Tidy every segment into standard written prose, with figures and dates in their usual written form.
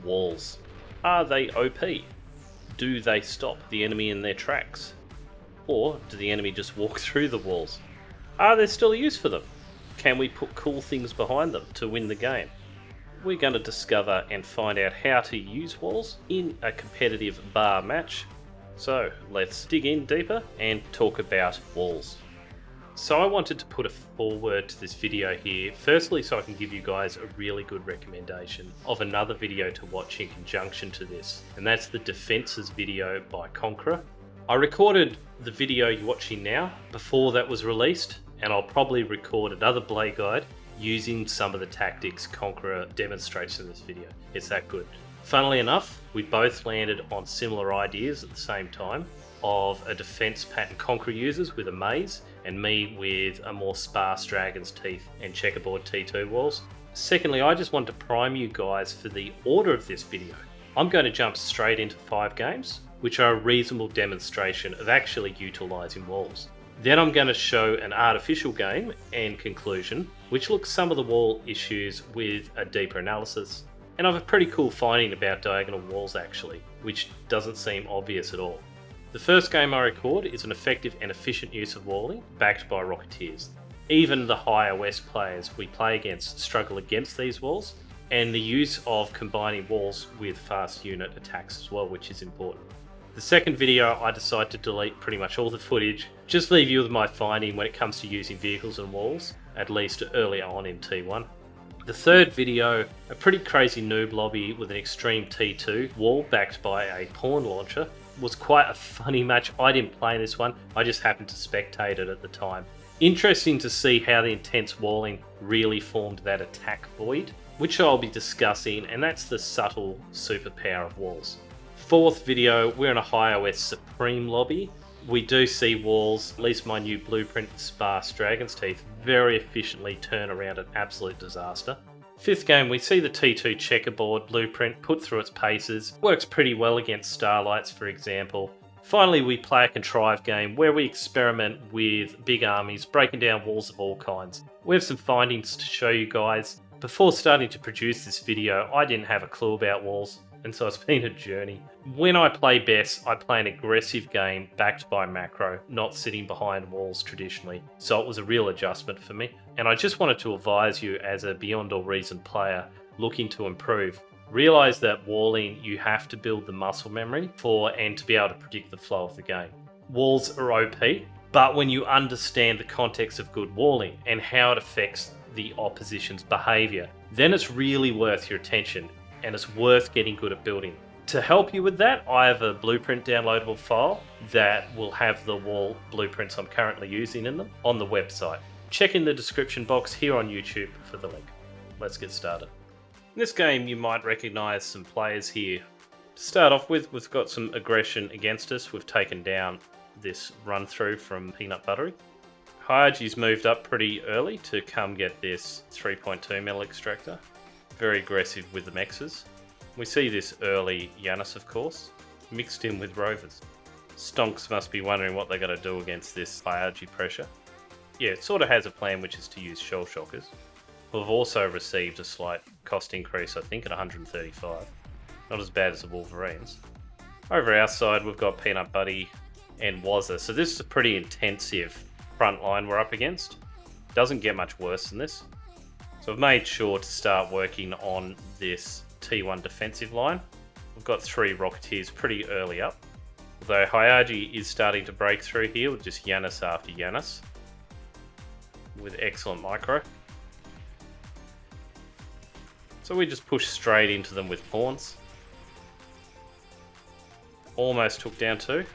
Walls. Are they OP? Do they stop the enemy in their tracks? Or do the enemy just walk through the walls? Are there still a use for them? Can we put cool things behind them to win the game? We're going to discover and find out how to use walls in a competitive bar match. So let's dig in deeper and talk about walls. So I wanted to put a foreword to this video here, firstly so I can give you guys a really good recommendation of another video to watch in conjunction to this, and that's the Defences video by Conqueror. I recorded the video you're watching now before that was released, and I'll probably record another Blade Guide using some of the tactics Conqueror demonstrates in this video. It's that good. Funnily enough, we both landed on similar ideas at the same time of a defense pattern Conqueror uses with a maze, and me with a more sparse Dragon's Teeth and checkerboard T2 walls. Secondly, I just want to prime you guys for the order of this video. I'm going to jump straight into 5 games, which are a reasonable demonstration of actually utilising walls. Then I'm going to show an artificial game and conclusion, which looks some of the wall issues with a deeper analysis. And I have a pretty cool finding about diagonal walls actually, which doesn't seem obvious at all. The first game I record is an effective and efficient use of walling, backed by Rocketeers. Even the higher West players we play against struggle against these walls, and the use of combining walls with fast unit attacks as well, which is important. The second video I decide to delete pretty much all the footage, just leave you with my finding when it comes to using vehicles and walls, at least early on in T1. The third video, a pretty crazy noob lobby with an extreme T2 wall backed by a pawn launcher, was quite a funny match. I didn't play this one, I just happened to spectate it at the time. Interesting to see how the intense walling really formed that attack void, which I'll be discussing, and that's the subtle superpower of walls. Fourth video, we're in a high OS Supreme lobby. We do see walls, at least my new blueprint sparse Dragon's Teeth, very efficiently turn around an absolute disaster. Fifth game, we see the T2 checkerboard blueprint put through its paces, works pretty well against Starlights for example. Finally, we play a contrived game where we experiment with big armies, breaking down walls of all kinds. We have some findings to show you guys. Before starting to produce this video, I didn't have a clue about walls, and so it's been a journey. When I play best, I play an aggressive game backed by macro, not sitting behind walls traditionally, so it was a real adjustment for me. And I just wanted to advise you as a Beyond All Reason player looking to improve, realise that walling you have to build the muscle memory for and to be able to predict the flow of the game. Walls are OP, but when you understand the context of good walling and how it affects the opposition's behaviour, then it's really worth your attention and it's worth getting good at building. To help you with that, I have a blueprint downloadable file that will have the wall blueprints I'm currently using in them on the website. Check in the description box here on YouTube for the link. Let's get started. In this game you might recognise some players here. To start off with, we've got some aggression against us. We've taken down this run through from Peanut Buttery. Hayaji's moved up pretty early to come get this 3.2mm extractor. Very aggressive with the mexes. We see this early Yanis of course, mixed in with Rovers. Stonks must be wondering what they're going to do against this Hayaji pressure. Yeah, it sort of has a plan, which is to use Shell Shockers. We've also received a slight cost increase, I think at 135. Not as bad as the Wolverines. Over our side we've got Peanut Buddy and Wazza, so this is a pretty intensive front line we're up against. Doesn't get much worse than this. So I've made sure to start working on this T1 defensive line. We've got 3 Rocketeers pretty early up. Although Hayaji is starting to break through here with just Yanis after Yanis. With excellent micro. So we just push straight into them with pawns. Almost took down 2.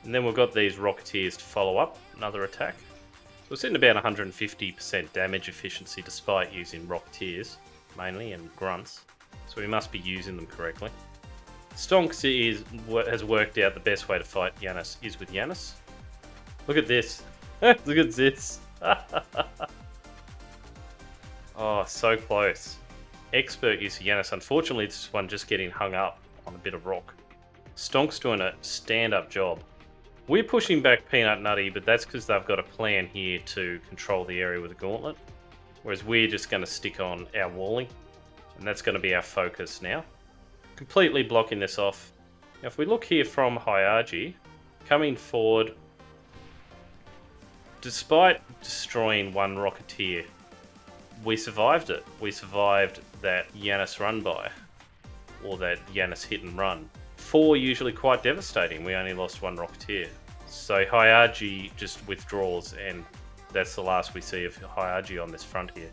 And then we've got these Rocketeers to follow up, another attack. So we're sitting about 150% damage efficiency despite using Rocketeers, mainly, and Grunts. So we must be using them correctly. Stonks has worked out the best way to fight Yanis is with Yanis. Look at this. Look at this. Oh, so close. Expert use of Yanis. Unfortunately, this one just getting hung up on a bit of rock. Stonk's doing a stand-up job. We're pushing back Peanut Nutty, but that's because they've got a plan here to control the area with a gauntlet. Whereas we're just going to stick on our walling. And that's going to be our focus now. completely blocking this off. Now, if we look here from Hyaji, coming forward, despite destroying one Rocketeer, we survived it. We survived that Yanis run by, or that Yanis hit and run. 4 usually quite devastating. We only lost 1 Rocketeer. So Hyaji just withdraws, and that's the last we see of Hyaji on this front here.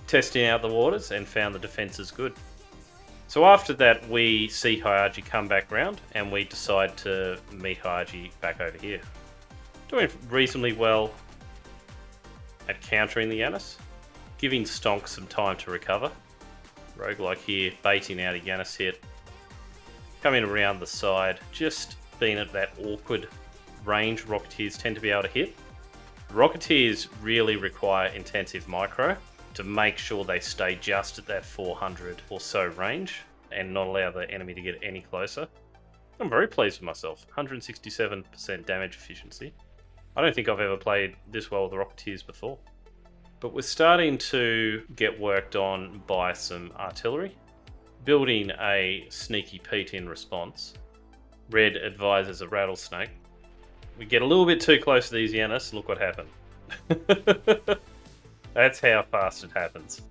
Testing out the waters and found the defences good. So after that, we see Hyaji come back round, and we decide to meet Hyaji back over here. Doing reasonably well at countering the Yanis, giving Stonk some time to recover. Roguelike here, baiting out a Yanis hit, coming around the side, just being at that awkward range Rocketeers tend to be able to hit. Rocketeers really require intensive micro to make sure they stay just at that 400 or so range and not allow the enemy to get any closer. I'm very pleased with myself. 167% damage efficiency. I don't think I've ever played this well with the Rocketeers before. But we're starting to get worked on by some artillery, building a sneaky Pete in response. Red advises a rattlesnake. We get a little bit too close to these Yanis, look what happened. That's how fast it happens.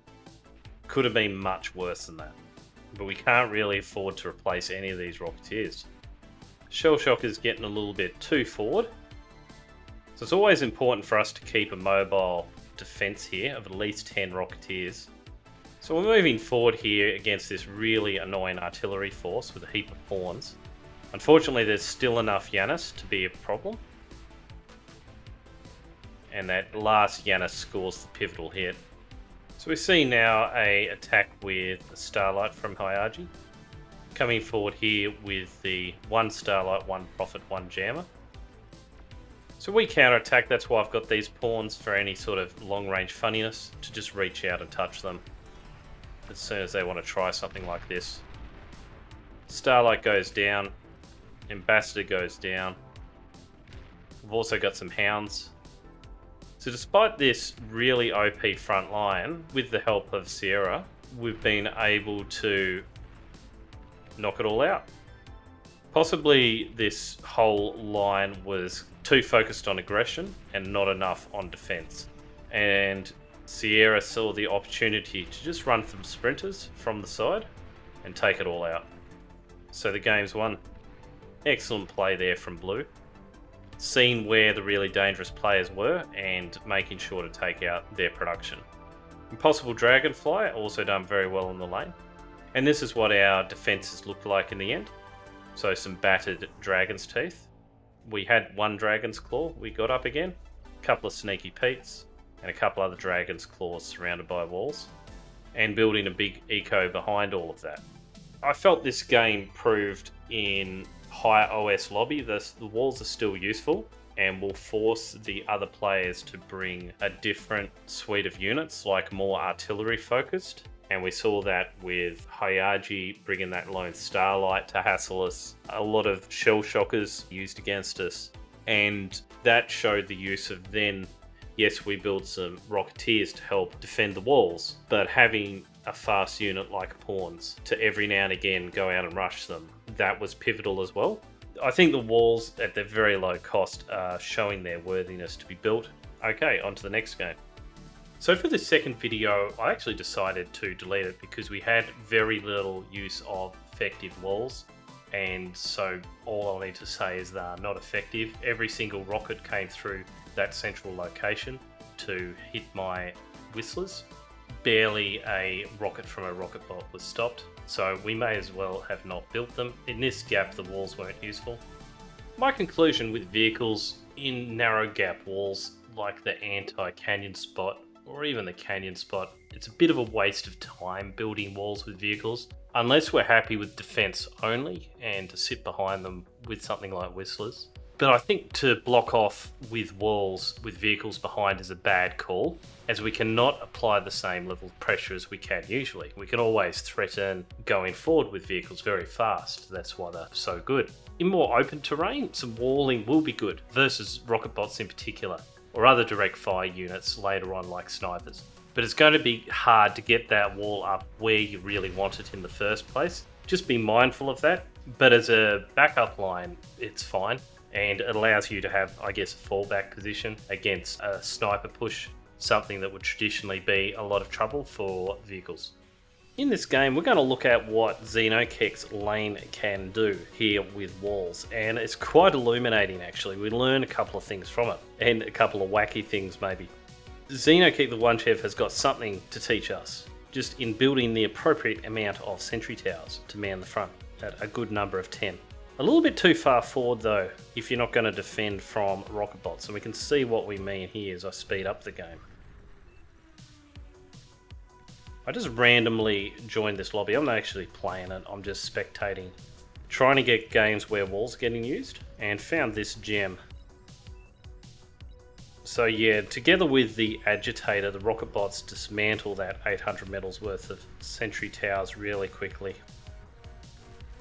Could have been much worse than that. But we can't really afford to replace any of these Rocketeers. Shell Shocker's getting a little bit too forward. So it's always important for us to keep a mobile defense here of at least 10 Rocketeers. So we're moving forward here against this really annoying artillery force with a heap of pawns. Unfortunately, there's still enough Yanis to be a problem. And that last Yanis scores the pivotal hit. So we see now a attack with the Starlight from Hyaji. Coming forward here with the 1 Starlight, 1 Prophet, 1 Jammer. So we counter-attack, that's why I've got these pawns for any sort of long-range funniness, to just reach out and touch them as soon as they want to try something like this. Starlight goes down, Ambassador goes down. We've also got some Hounds. So despite this really OP front line, with the help of Sierra, we've been able to knock it all out. Possibly this whole line was too focused on aggression and not enough on defense. And Sierra saw the opportunity to just run some sprinters from the side and take it all out. So the game's won. Excellent play there from Blue. Seeing where the really dangerous players were and making sure to take out their production. Impossible Dragonfly also done very well in the lane. And this is what our defences looked like in the end. So some battered Dragon's Teeth. We had 1 Dragon's Claw, we got up again. A couple of Sneaky Petes, and a couple other Dragon's Claws surrounded by walls. And building a big eco behind all of that. I felt this game proved in higher OS lobby, the walls are still useful and will force the other players to bring a different suite of units, like more artillery focused. And we saw that with Hyaji bringing that lone Starlight to hassle us. A lot of Shell Shockers used against us. And that showed the use of then, yes, we built some Rocketeers to help defend the walls, but having a fast unit like Pawns to every now and again go out and rush them, that was pivotal as well. I think the walls at their very low cost are showing their worthiness to be built. Okay, on to the next game. So for the second video, I actually decided to delete it because we had very little use of effective walls. And so all I'll need to say is they are not effective. Every single rocket came through that central location to hit my Whistlers. Barely a rocket from a rocket bot was stopped, so we may as well have not built them. In this gap, the walls weren't useful. My conclusion with vehicles in narrow gap walls like the anti-canyon spot or even the canyon spot, it's a bit of a waste of time building walls with vehicles unless we're happy with defense only and to sit behind them with something like Whistlers. But I think to block off with walls with vehicles behind is a bad call, as we cannot apply the same level of pressure as we can usually. We can always threaten going forward with vehicles very fast. That's why they're so good. In more open terrain, some walling will be good versus rocket bots in particular, or other direct fire units later on like snipers. But it's going to be hard to get that wall up where you really want it in the first place. Just be mindful of that. But as a backup line, it's fine. And it allows you to have, I guess, a fallback position against a sniper push, something that would traditionally be a lot of trouble for vehicles. In this game, we're going to look at what Xenokek's lane can do here with walls, and it's quite illuminating actually. We learn a couple of things from it, and a couple of wacky things maybe. Xenokek the One Chef has got something to teach us, just in building the appropriate amount of sentry towers to man the front, at a good number of 10. A little bit too far forward though, if you're not going to defend from rocket bots, and we can see what we mean here as I speed up the game. I just randomly joined this lobby. I'm not actually playing it, I'm just spectating. Trying to get games where walls are getting used, and found this gem. So yeah, together with the agitator, the rocket bots dismantle that 800 metals worth of sentry towers really quickly.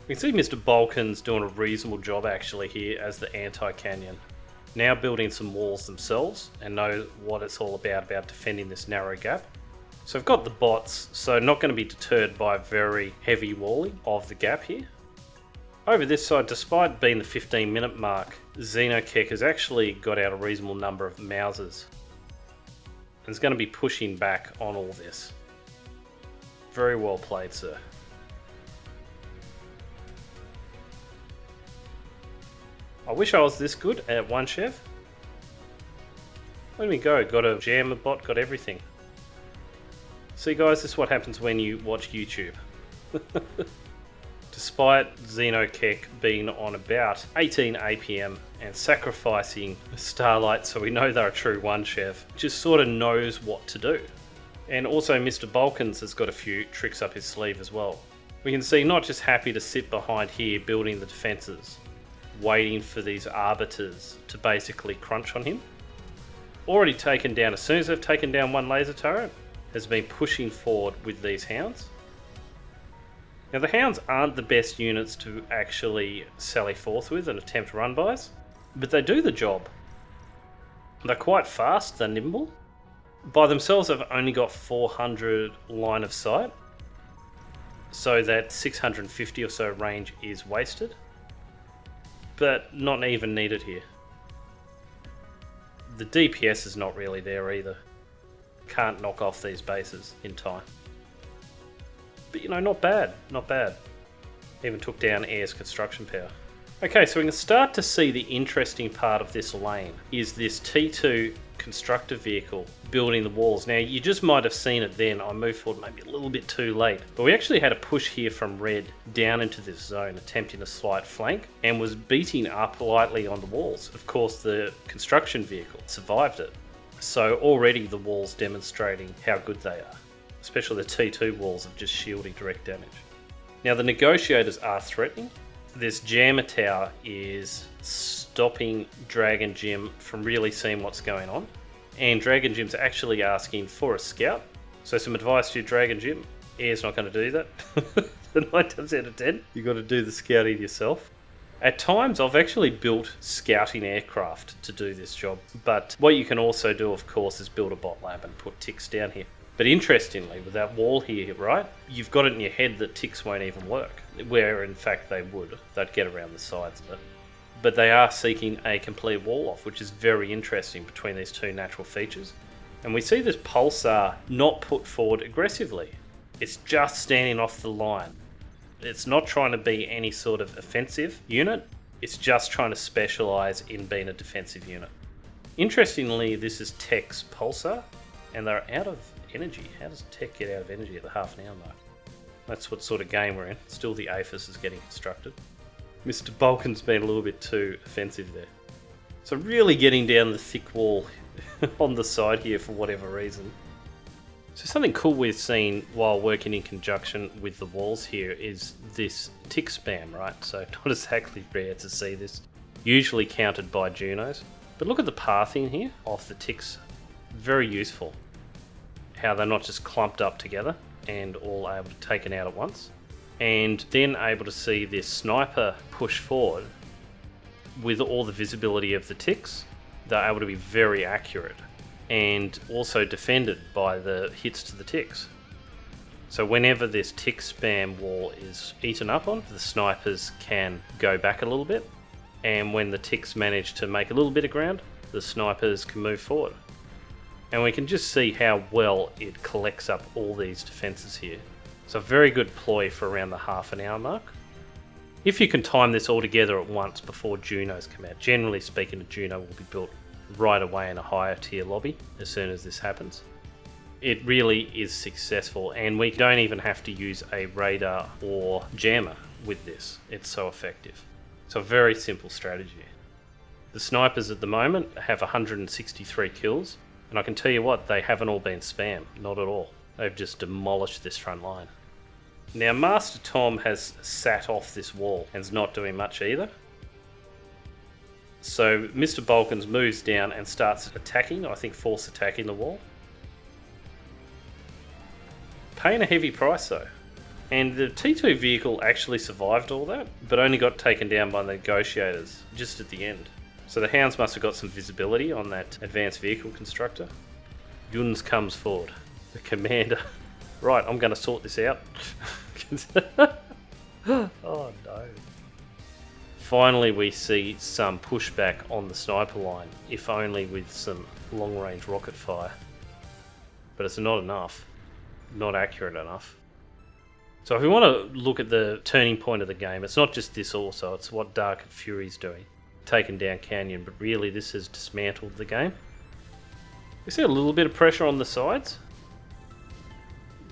We can see Mr. Balkan's doing a reasonable job actually here as the anti-canyon. Now building some walls themselves and know what it's all about defending this narrow gap. So I've got the bots, so not going to be deterred by very heavy walling of the gap here. Over this side, despite being the 15-minute mark, Xenokek has actually got out a reasonable number of Mausers. And is going to be pushing back on all this. Very well played, sir. I wish I was this good at One Chef. Where do we go? Got a jammer bot, got everything. See guys, this is what happens when you watch YouTube. Despite Xenokek being on about 18 APM and sacrificing Starlight so we know they're a true One Chef, just sort of knows what to do. And also Mr. Balkans has got a few tricks up his sleeve as well. We can see not just happy to sit behind here building the defences, waiting for these arbiters to basically crunch on him. Already taken down, as soon as they've taken down one laser turret, has been pushing forward with these hounds. Now the hounds aren't the best units to actually sally forth with and attempt run-bys, but they do the job. They're quite fast, they're nimble. By themselves they've only got 400 line of sight, so that 650 or so range is wasted, but not even needed here. The DPS is not really there either. Can't knock off these bases in time. But you know, not bad, not bad. Even took down Air's construction power. Okay, so we can start to see the interesting part of this lane is this T2 constructor vehicle building the walls. Now you just might have seen it then, I moved forward maybe a little bit too late, but we actually had a push here from red down into this zone, attempting a slight flank, and was beating up lightly on the walls. Of course the construction vehicle survived it. So already the walls demonstrating how good they are, especially the T2 walls of just shielding direct damage. Now the negotiators are threatening. This jammer tower is stopping Dragon Jim from really seeing what's going on, and Dragon Jim's actually asking for a scout. So some advice to you, Dragon Jim, Air's not going to do that. The 9 times out of 10 you've got to do the scouting yourself. At times I've actually built scouting aircraft to do this job, but what you can also do of course is build a bot lab and put ticks down here. But interestingly, with that wall here, right, you've got it in your head that ticks won't even work, where in fact they would. They'd get around the sides of it. But they are seeking a complete wall off, which is very interesting between these two natural features. And we see this Pulsar not put forward aggressively. It's just standing off the line. It's not trying to be any sort of offensive unit, it's just trying to specialise in being a defensive unit. Interestingly, this is Tech's Pulsar, and they're out of energy. How does Tech get out of energy at the half an hour mark? That's what sort of game we're in. Still the APHIS is getting constructed. Mr. Balkan's been a little bit too offensive there. So really getting down the thick wall on the side here for whatever reason. So something cool we've seen while working in conjunction with the walls here is this tick spam, right? So not exactly rare to see this, usually countered by Junos. But look at the pathing here of the ticks, very useful. How they're not just clumped up together and all able to take it out at once. And then able to see this sniper push forward with all the visibility of the ticks. They're able to be very accurate and also defended by the hits to the ticks. So whenever this tick spam wall is eaten up on, the snipers can go back a little bit, and when the ticks manage to make a little bit of ground, the snipers can move forward. And we can just see how well it collects up all these defences here. It's a very good ploy for around the half an hour mark. If you can time this all together at once before Junos come out, generally speaking, a Juno will be built right away in a higher tier lobby as soon as this happens. It really is successful, and we don't even have to use a radar or jammer with this. It's so effective. It's a very simple strategy. The snipers at the moment have 163 kills, and I can tell you what, they haven't all been spam, not at all. They've just demolished this front line. Now Master Tom has sat off this wall and is not doing much either. So Mr. Balkans moves down and starts attacking, I think force attacking the wall. Paying a heavy price though. And the T2 vehicle actually survived all that, but only got taken down by the negotiators just at the end. So the Hounds must have got some visibility on that advanced vehicle constructor. Yuns comes forward. The commander. Right, I'm going to sort this out. Oh no. Finally we see some pushback on the sniper line, if only with some long range rocket fire. But it's not enough. Not accurate enough. So if we want to look at the turning point of the game, it's not just this also, it's what Dark Fury's doing. Taken down Canyon, but really this has dismantled the game. We see a little bit of pressure on the sides.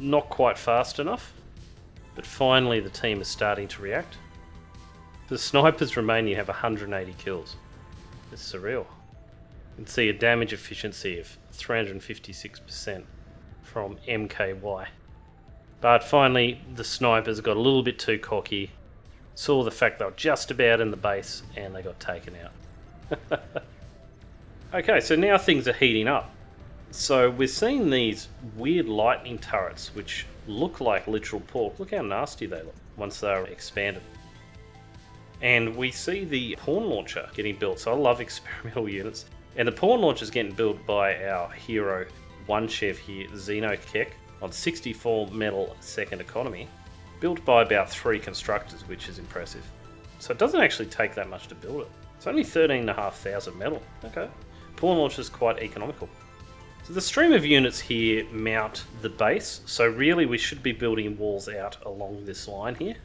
Not quite fast enough, but finally the team is starting to react. The snipers remaining have 180 kills. It's surreal. You can see a damage efficiency of 356% from MKY. But finally the snipers got a little bit too cocky, saw the fact they were just about in the base, and they got taken out. Okay, so now things are heating up. So we're seeing these weird lightning turrets which look like literal pork. Look how nasty they look once they're expanded. And we see the pawn launcher getting built. So I love experimental units. And the pawn launcher is getting built by our hero one chef here, Xeno Kek, on 64 metal second economy. Built by about 3 constructors, which is impressive. So it doesn't actually take that much to build it. It's only 13,500 metal. Okay. Pawn launcher is quite economical. So the stream of units here mount the base, so really we should be building walls out along this line here,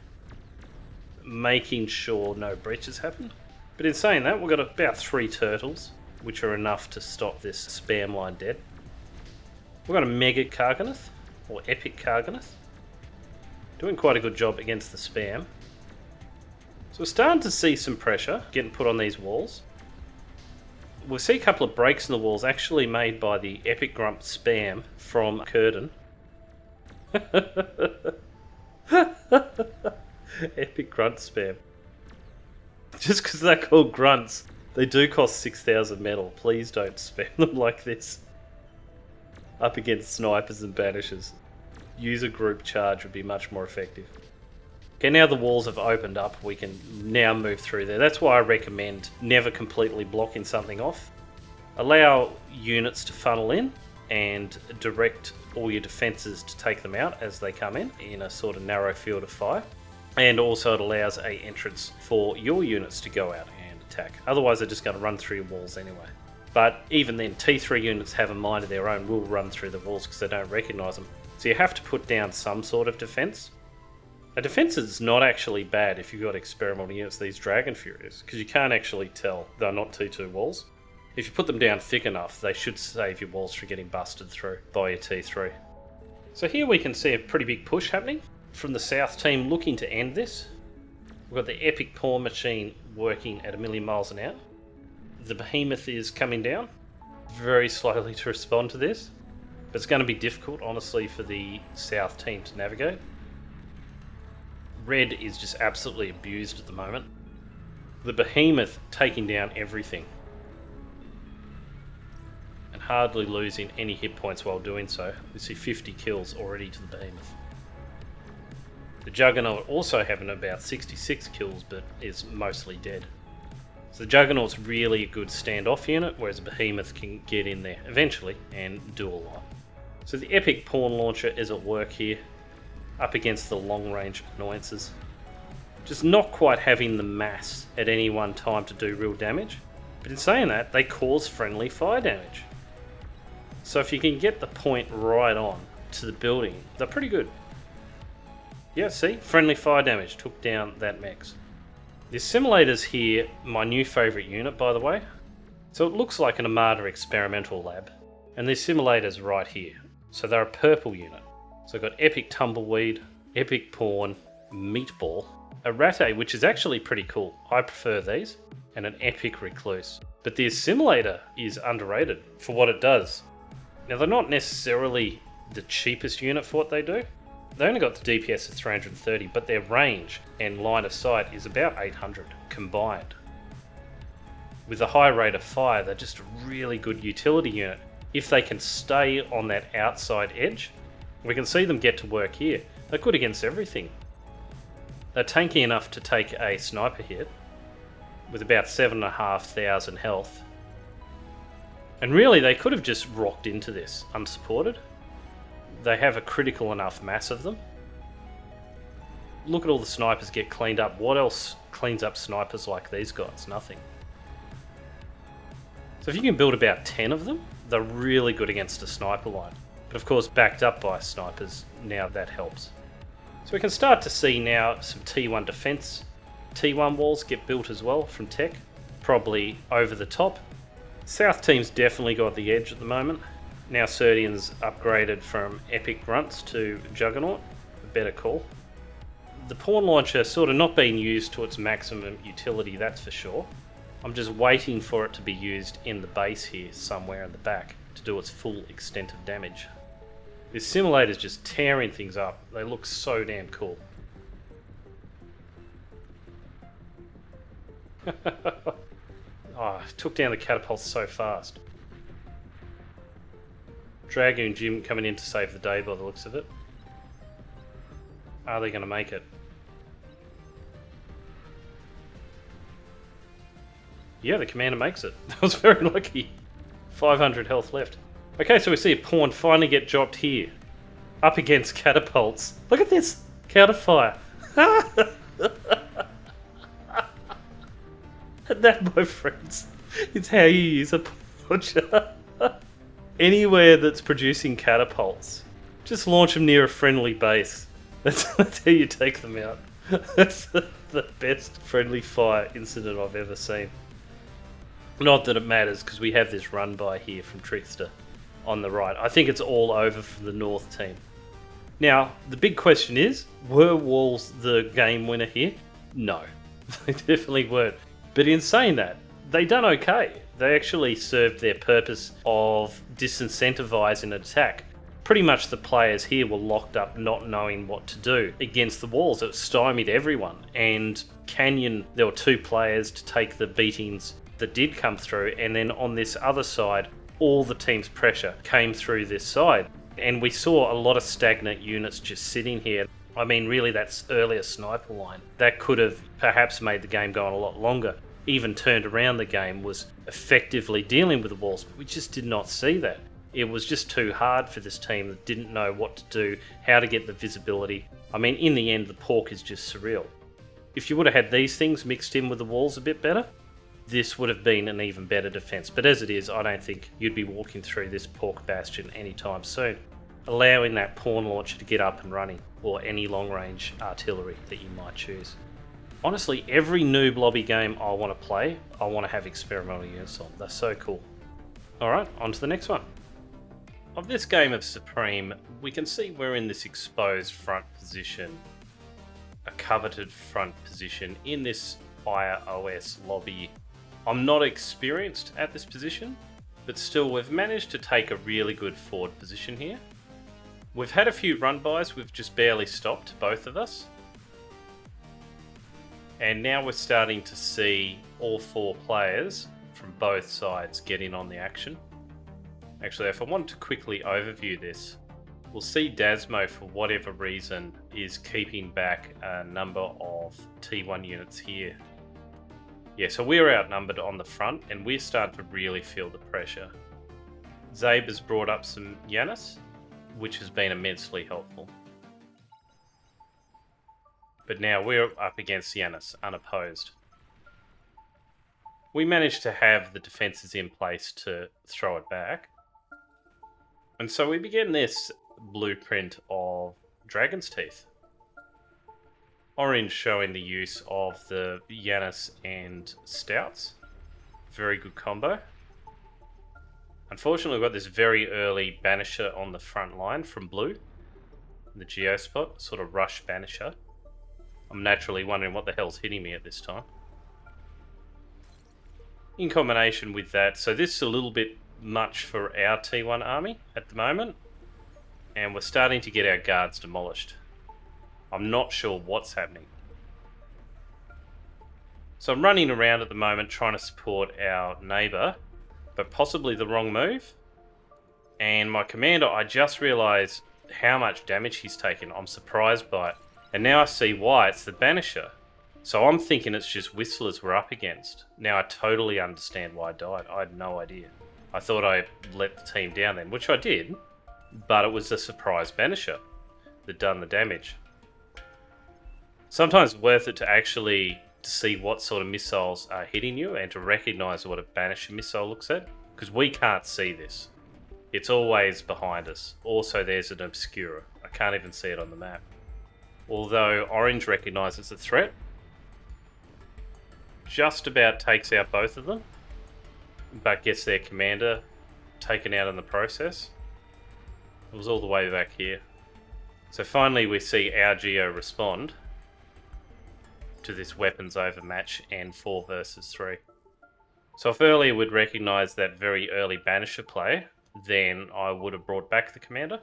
making sure no breaches happen. But in saying that, we've got about 3 turtles, which are enough to stop this spam line dead. We've got a Mega Karganath, or Epic Karganath, doing quite a good job against the spam. So we're starting to see some pressure getting put on these walls. We'll see a couple of breaks in the walls actually made by the Epic Grump spam from Curden. Epic Grunt spam. Just because they're called grunts, they do cost 6,000 metal. Please don't spam them like this. Up against snipers and banishers. Use a group charge would be much more effective. Okay, now the walls have opened up, we can now move through there. That's why I recommend never completely blocking something off. Allow units to funnel in and direct all your defences to take them out as they come in a sort of narrow field of fire. And also it allows an entrance for your units to go out and attack. Otherwise they're just going to run through your walls anyway. But even then, T3 units have a mind of their own, will run through the walls because they don't recognise them. So you have to put down some sort of defence. A defence is not actually bad if you've got experimental units, these Dragon Furies, because you can't actually tell they're not T2 walls. If you put them down thick enough, they should save your walls from getting busted through by your T3. So here we can see a pretty big push happening from the south team looking to end this. We've got the Epic Pawn Machine working at 1,000,000 miles an hour. The Behemoth is coming down very slowly to respond to this, but it's going to be difficult, honestly, for the south team to navigate. Red is just absolutely abused at the moment. The Behemoth taking down everything and hardly losing any hit points while doing so. We see 50 kills already to the Behemoth. The Juggernaut also having about 66 kills, but is mostly dead. So the Juggernaut's really a good standoff unit, whereas the Behemoth can get in there eventually and do a lot. So the Epic Pawn Launcher is at work here. up against the long-range annoyances. Just not quite having the mass at any one time to do real damage. But in saying that, they cause friendly fire damage. So if you can get the point right on to the building, they're pretty good. Yeah, see? Friendly fire damage took down that mechs. The assimilators here, my new favourite unit, by the way. So it looks like an Armada experimental lab. And the assimilators right here. So they're a purple unit. So I've got Epic Tumbleweed, Epic Pawn, Meatball, a Rattay, which is actually pretty cool. I prefer these, and an Epic Recluse. But the assimilator is underrated for what it does. Now they're not necessarily the cheapest unit for what they do. They only got the DPS of 330, but their range and line of sight is about 800 combined. With a high rate of fire, they're just a really good utility unit. If they can stay on that outside edge, we can see them get to work here. They're good against everything. They're tanky enough to take a sniper hit with about 7,500 health. And really, they could have just rocked into this unsupported. They have a critical enough mass of them. Look at all the snipers get cleaned up. What else cleans up snipers like these guys? Nothing. So if you can build about 10 of them, they're really good against a sniper line. But of course, backed up by snipers, now that helps. So we can start to see now some T1 defense. T1 walls get built as well from tech, probably over the top. South team's definitely got the edge at the moment. Now Serdian's upgraded from Epic Grunts to Juggernaut, a better call. The pawn launcher sort of not being used to its maximum utility, that's for sure. I'm just waiting for it to be used in the base here, somewhere in the back, to do its full extent of damage. This simulator's just tearing things up. They look so damn cool. Oh, took down the catapults so fast. Dragoon Jim coming in to save the day by the looks of it. Are they going to make it? Yeah, the commander makes it. That was very lucky. 500 health left. Okay, so we see a pawn finally get dropped here. Up against catapults. Look at this! Counterfire. And that, my friends, is how you use a pawn launcher. Anywhere that's producing catapults, just launch them near a friendly base. That's how you take them out. That's the best friendly fire incident I've ever seen. Not that it matters, because we have this run by here from Trickster on the right. I think it's all over for the North team. Now, the big question is, were walls the game winner here? No, they definitely weren't. But in saying that, they done okay. They actually served their purpose of disincentivizing an attack. Pretty much the players here were locked up not knowing what to do against the walls. It stymied everyone. And Canyon, there were 2 players to take the beatings that did come through, and then on this other side, all the team's pressure came through this side. And we saw a lot of stagnant units just sitting here. I mean, really, that's earlier sniper line. That could have perhaps made the game go on a lot longer. Even turned around the game, was effectively dealing with the walls, but we just did not see that. It was just too hard for this team that didn't know what to do, how to get the visibility. I mean, in the end, the pork is just surreal. If you would have had these things mixed in with the walls a bit better, this would have been an even better defense. But as it is, I don't think you'd be walking through this pork bastion anytime soon, allowing that pawn launcher to get up and running, or any long-range artillery that you might choose. Honestly, every noob lobby game I want to play, I want to have experimental units on. They're so cool. Alright, on to the next one. Of this game of Supreme, we can see we're in this exposed front position, a coveted front position in this Fire OS lobby. I'm not experienced at this position, but still we've managed to take a really good forward position here. We've had a few run-bys, we've just barely stopped, both of us. And now we're starting to see all 4 players from both sides get in on the action. Actually, if I want to quickly overview this, we'll see Dasmo, for whatever reason, is keeping back a number of T1 units here. Yeah, so we're outnumbered on the front, and we're starting to really feel the pressure. Zabe has brought up some Yanis, which has been immensely helpful. But now we're up against Janus, unopposed. We managed to have the defences in place to throw it back. And so we begin this blueprint of Dragon's Teeth. Orange showing the use of the Janus and Stouts. Very good combo. Unfortunately, we've got this very early Banisher on the front line from blue. The Geospot, sort of rush Banisher. I'm naturally wondering what the hell's hitting me at this time. In combination with that, so this is a little bit much for our T1 army at the moment. And we're starting to get our guards demolished. I'm not sure what's happening. So I'm running around at the moment trying to support our neighbour, but possibly the wrong move. And my commander, I just realised how much damage he's taken. I'm surprised by it. And now I see why. It's the Banisher. So I'm thinking it's just Whistlers we're up against. Now I totally understand why I died. I had no idea. I thought I let the team down then, which I did. But it was the surprise Banisher that done the damage. Sometimes it's worth it to actually see what sort of missiles are hitting you and to recognise what a Banisher missile looks at. Because we can't see this. It's always behind us. Also, there's an Obscura. I can't even see it on the map. Although Orange recognises the threat. Just about takes out both of them. But gets their commander taken out in the process. It was all the way back here. So finally we see our Geo respond to this weapons overmatch and 4 versus 3. So if earlier we'd recognise that very early Banisher play, then I would have brought back the commander.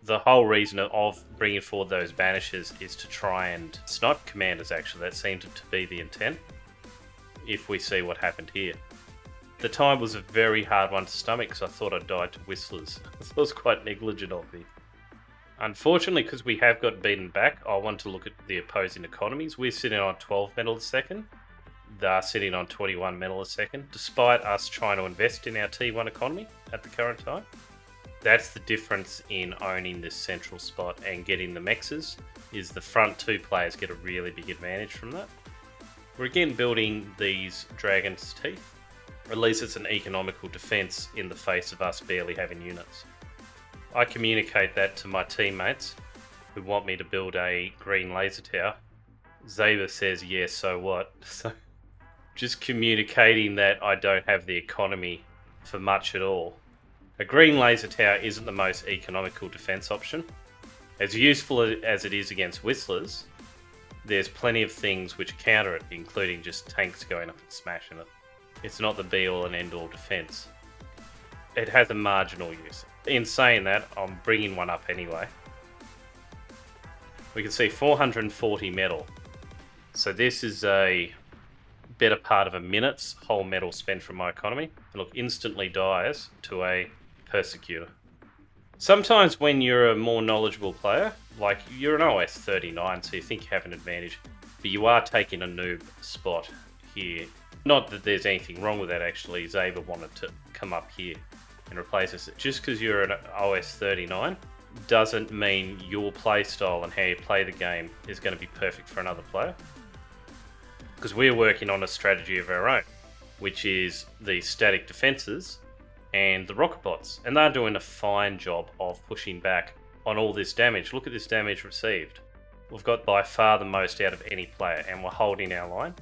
The whole reason of bringing forward those Banishers is to try and snipe commanders, actually. That seemed to be the intent, if we see what happened here. The time was a very hard one to stomach because I thought I died to Whistlers. It was quite negligent of me. Unfortunately, because we have got beaten back, I want to look at the opposing economies. We're sitting on 12 metal a second. They're sitting on 21 metal a second, despite us trying to invest in our T1 economy at the current time. That's the difference in owning this central spot and getting the mexes, is the front 2 players get a really big advantage from that. We're again building these Dragon's Teeth. At least it's an economical defense in the face of us barely having units. I communicate that to my teammates who want me to build a green laser tower. Zaber says, yeah, so what? So just communicating that I don't have the economy for much at all. A green laser tower isn't the most economical defense option. As useful as it is against Whistlers, there's plenty of things which counter it, including just tanks going up and smashing it. It's not the be-all and end-all defense. It has a marginal use. In saying that, I'm bringing one up anyway. We can see 440 metal. So this is a better part of a minute's whole metal spent from my economy. And look, instantly dies to a Persecutor. Sometimes when you're a more knowledgeable player, like you're an OS 39, so you think you have an advantage, but you are taking a noob spot here. Not that there's anything wrong with that, actually. Zaber wanted to come up here and replace us. Just because you're an OS 39 doesn't mean your playstyle and how you play the game is going to be perfect for another player. Because we're working on a strategy of our own, which is the static defenses and the rocket bots. And they're doing a fine job of pushing back on all this damage. Look at this damage received. We've got by far the most out of any player, and we're holding our line.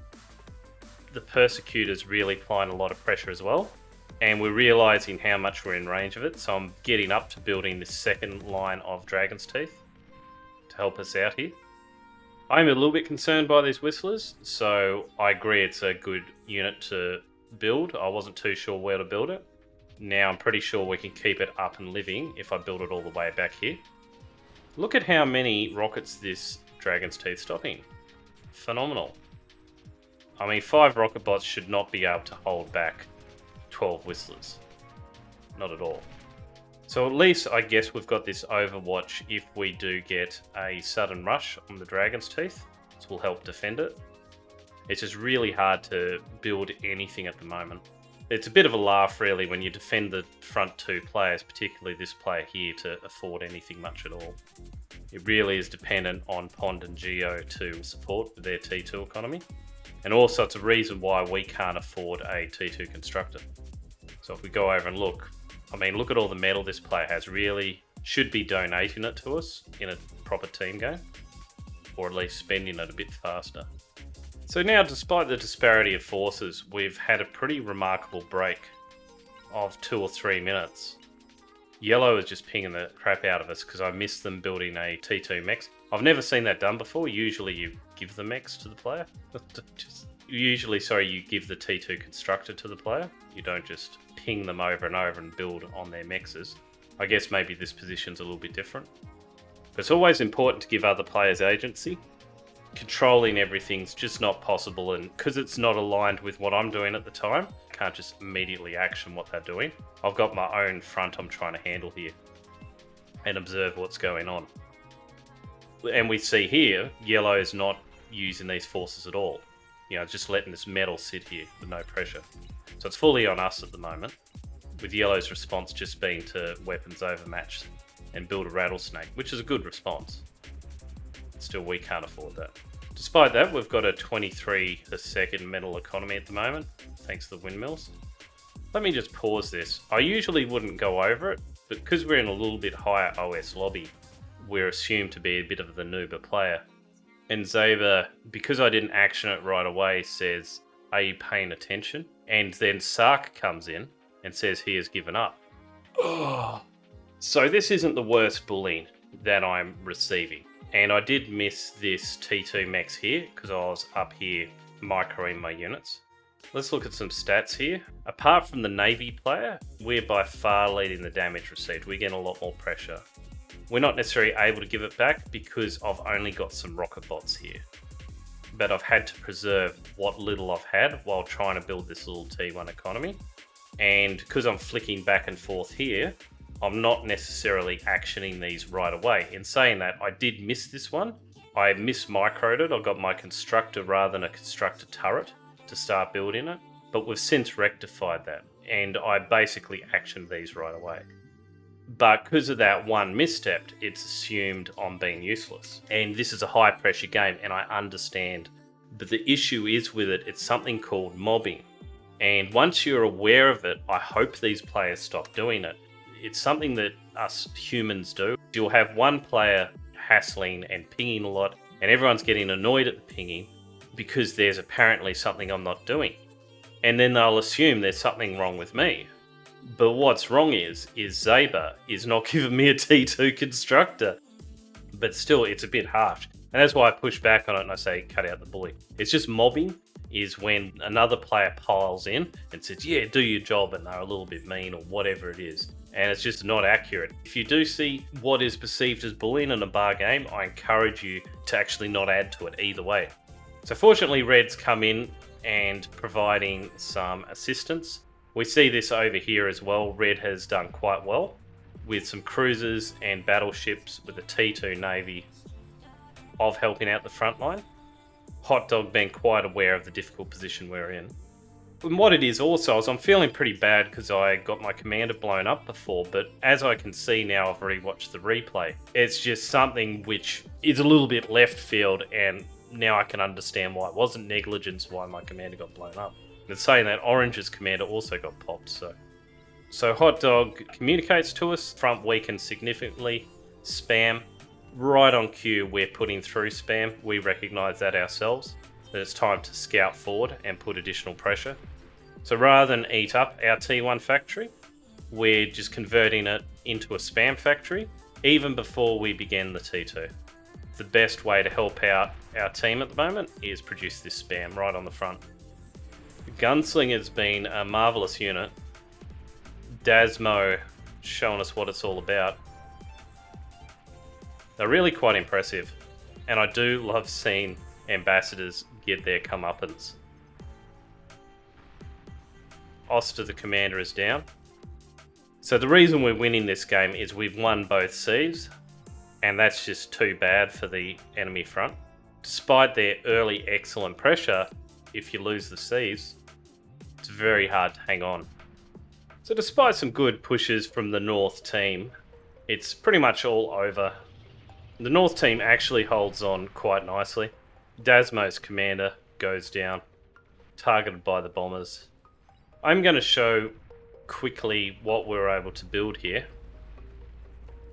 The Persecutor's really applying a lot of pressure as well, and we're realising how much we're in range of it, so I'm getting up to building this second line of Dragon's Teeth to help us out here. I'm a little bit concerned by these Whistlers, so I agree it's a good unit to build. I wasn't too sure where to build it. Now I'm pretty sure we can keep it up and living if I build it all the way back here. Look at how many rockets this Dragon's Teeth stopping. Phenomenal. I mean, 5 rocket bots should not be able to hold back 12 Whistlers. Not at all. So at least I guess we've got this Overwatch if we do get a sudden rush on the Dragon's Teeth. This will help defend it. It's just really hard to build anything at the moment. It's a bit of a laugh really when you defend the front 2 players, particularly this player here, to afford anything much at all. It really is dependent on Pond and Geo to support their T2 economy. And also it's a reason why we can't afford a T2 constructor. So if we go over and look, I mean, look at all the metal this player has. Really should be donating it to us in a proper team game, or at least spending it a bit faster. So now, despite the disparity of forces, we've had a pretty remarkable break of 2 or 3 minutes. Yellow is just pinging the crap out of us because I missed them building a T2 mechs. I've never seen that done before. Usually you give the mechs to the player. You give the T2 constructor to the player. You don't just ping them over and over and build on their mexes. I guess maybe this position's a little bit different. But it's always important to give other players agency. Controlling everything's just not possible, and because it's not aligned with what I'm doing at the time, I can't just immediately action what they're doing. I've got my own front I'm trying to handle here and observe what's going on. And we see here, yellow is not using these forces at all. Just letting this metal sit here with no pressure. So it's fully on us at the moment, with yellow's response just being to weapons overmatch and build a rattlesnake, which is a good response. Still, we can't afford that. Despite that, we've got a 23 a second metal economy at the moment, thanks to the windmills. Let me just pause this. I usually wouldn't go over it, but because we're in a little bit higher OS lobby, we're assumed to be a bit of the noober player. And Zaber, because I didn't action it right away, says, "Are you paying attention?" And then Sark comes in and says he has given up. Oh. So this isn't the worst bullying that I'm receiving. And I did miss this T2 mechs here because I was up here microing my units. Let's look at some stats here. Apart from the Navy player, we're by far leading the damage received. We're getting a lot more pressure. We're not necessarily able to give it back because I've only got some rocket bots here. But I've had to preserve what little I've had while trying to build this little T1 economy. And because I'm flicking back and forth here, I'm not necessarily actioning these right away. In saying that, I did miss this one. I mismicroed it. I got my constructor rather than a constructor turret to start building it. But we've since rectified that. And I basically actioned these right away. But because of that one misstep, it's assumed I'm being useless. And this is a high pressure game and I understand. But the issue is with it, it's something called mobbing. And once you're aware of it, I hope these players stop doing it. It's something that us humans do. You'll have one player hassling and pinging a lot, and everyone's getting annoyed at the pinging because there's apparently something I'm not doing. And then they'll assume there's something wrong with me. But what's wrong is Zaber is not giving me a T2 constructor. But still, it's a bit harsh. And that's why I push back on it and I say, cut out the bully. It's just mobbing is when another player piles in and says, yeah, do your job, and they're a little bit mean or whatever it is. And it's just not accurate. If you do see what is perceived as bullying in a bar game, I encourage you to actually not add to it either way. So fortunately, Red's come in and providing some assistance. We see this over here as well. Red has done quite well with some cruisers and battleships with the T2 Navy of helping out the front line. Hot Dog being quite aware of the difficult position we're in. And what it is also is I'm feeling pretty bad because I got my commander blown up before, but as I can see now, I've rewatched the replay. It's just something which is a little bit left field, and now I can understand why it wasn't negligence, why my commander got blown up. And saying that, Orange's commander also got popped, So Hot Dog communicates to us, front weakened significantly, spam. Right on cue, we're putting through spam. We recognise that ourselves, that it's time to scout forward and put additional pressure. So rather than eat up our T1 factory, we're just converting it into a spam factory, even before we begin the T2. The best way to help out our team at the moment is produce this spam right on the front. Gunslinger's been a marvellous unit. Dasmo showing us what it's all about. They're really quite impressive, and I do love seeing ambassadors get their comeuppance. Oster, the commander, is down. So the reason we're winning this game is we've won both seas, and that's just too bad for the enemy front. Despite their early excellent pressure, if you lose the seas, it's very hard to hang on. So despite some good pushes from the North team, it's pretty much all over The North team actually holds on quite nicely. Dasmo's commander goes down, targeted by the bombers. I'm going to show quickly what we were able to build here.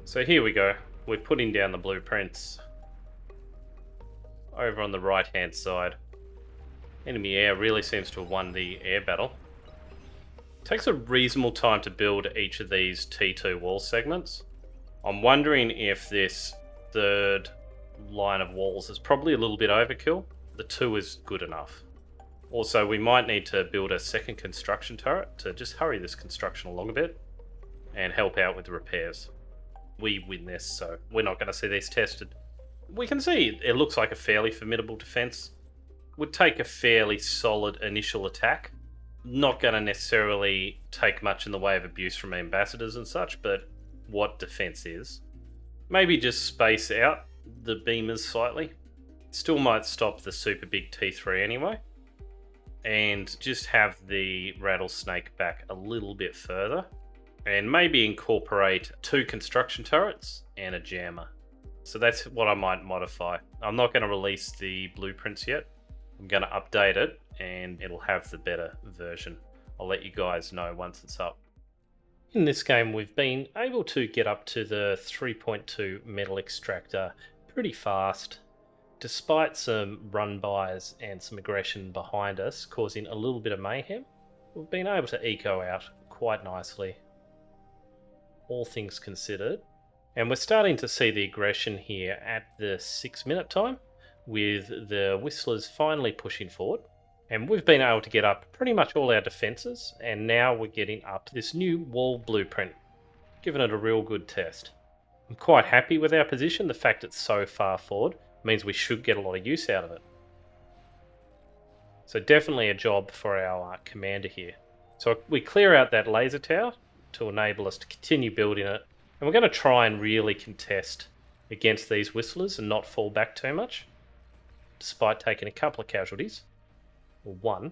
So here we go. We're putting down the blueprints. Over on the right hand side, enemy air really seems to have won the air battle. It takes a reasonable time to build each of these T2 wall segments. I'm wondering if this third line of walls is probably a little bit overkill. The 2 is good enough. Also, we might need to build a second construction turret to just hurry this construction along a bit and help out with the repairs. We win this, so we're not going to see these tested. We can see it looks like a fairly formidable defense. Would take a fairly solid initial attack. Not going to necessarily take much in the way of abuse from ambassadors and such, but what defense is. Maybe just space out the beamers slightly. Still might stop the super big T3 anyway. And just have the rattlesnake back a little bit further. And maybe incorporate 2 construction turrets and a jammer. So that's what I might modify. I'm not going to release the blueprints yet. I'm going to update it and it'll have the better version. I'll let you guys know once it's up. In this game we've been able to get up to the 3.2 metal extractor pretty fast, despite some run-bys and some aggression behind us causing a little bit of mayhem. We've been able to eco out quite nicely, all things considered. And we're starting to see the aggression here at the 6-minute time, with the Whistlers finally pushing forward. And we've been able to get up pretty much all our defences, and now we're getting up this new wall blueprint, giving it a real good test. I'm quite happy with our position. The fact it's so far forward means we should get a lot of use out of it. So definitely a job for our commander here. So we clear out that laser tower to enable us to continue building it. And we're going to try and really contest against these Whistlers and not fall back too much, despite taking a couple of casualties, or 1.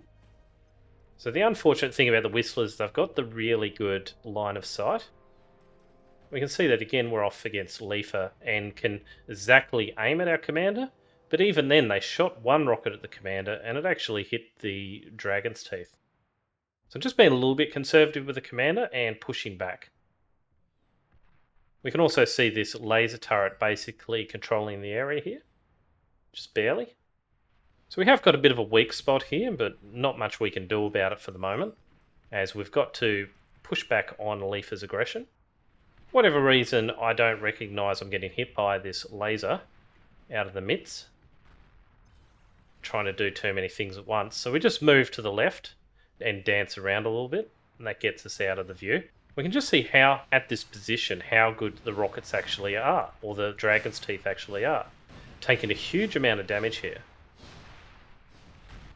So the unfortunate thing about the Whistlers, they've got the really good line of sight. We can see that again we're off against Leafer and can exactly aim at our commander, but even then they shot 1 rocket at the commander and it actually hit the Dragon's Teeth. So just being a little bit conservative with the commander and pushing back. We can also see this laser turret basically controlling the area here, just barely. So we have got a bit of a weak spot here, but not much we can do about it for the moment, as we've got to push back on Leafer's aggression. Whatever reason, I don't recognise I'm getting hit by this laser out of the midst, trying to do too many things at once. So we just move to the left and dance around a little bit, and that gets us out of the view. We can just see how, at this position, how good the rockets actually are, or the Dragon's Teeth actually are. Taking a huge amount of damage here.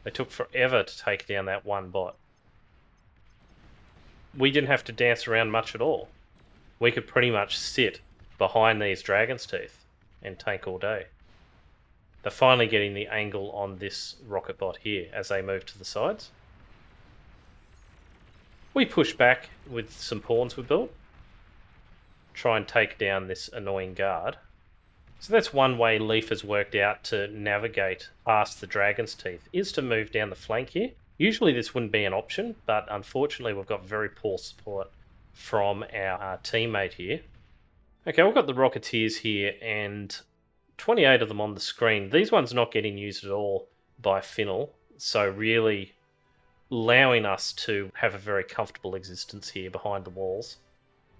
They took forever to take down that 1 bot. We didn't have to dance around much at all. We could pretty much sit behind these Dragon's Teeth and tank all day. They're finally getting the angle on this rocket bot here as they move to the sides. We push back with some pawns we built, try and take down this annoying guard. So that's one way Leaf has worked out to navigate past the Dragon's Teeth, is to move down the flank here. Usually this wouldn't be an option, but unfortunately we've got very poor support from our teammate here. Okay, we've got the Rocketeers here and 28 of them on the screen. These ones not getting used at all by Finnell, so really allowing us to have a very comfortable existence here behind the walls.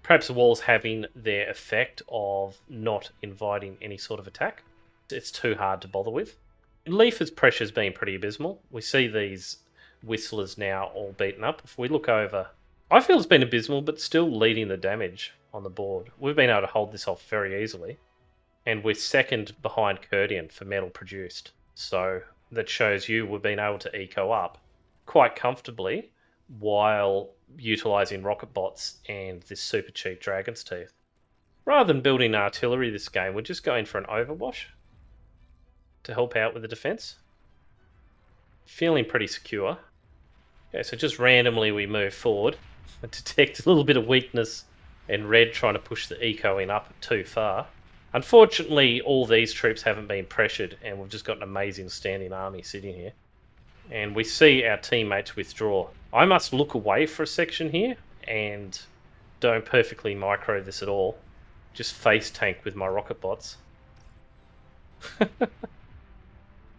Perhaps the walls having their effect of not inviting any sort of attack. It's too hard to bother with. Leafer's pressure's been pretty abysmal. We see these Whistlers now all beaten up. If we look over, I feel it's been abysmal, but still leading the damage on the board. We've been able to hold this off very easily. And we're second behind Kurdian for metal produced. So that shows you we've been able to eco up quite comfortably while utilising rocket bots and this super cheap Dragon's Teeth. Rather than building artillery this game, we're just going for an overwash to help out with the defence. Feeling pretty secure. Okay, so just randomly we move forward. I detect a little bit of weakness and Red trying to push the eco in up too far. Unfortunately, all these troops haven't been pressured, and we've just got an amazing standing army sitting here. And we see our teammates withdraw. I must look away for a section here, and don't perfectly micro this at all. Just face tank with my rocket bots.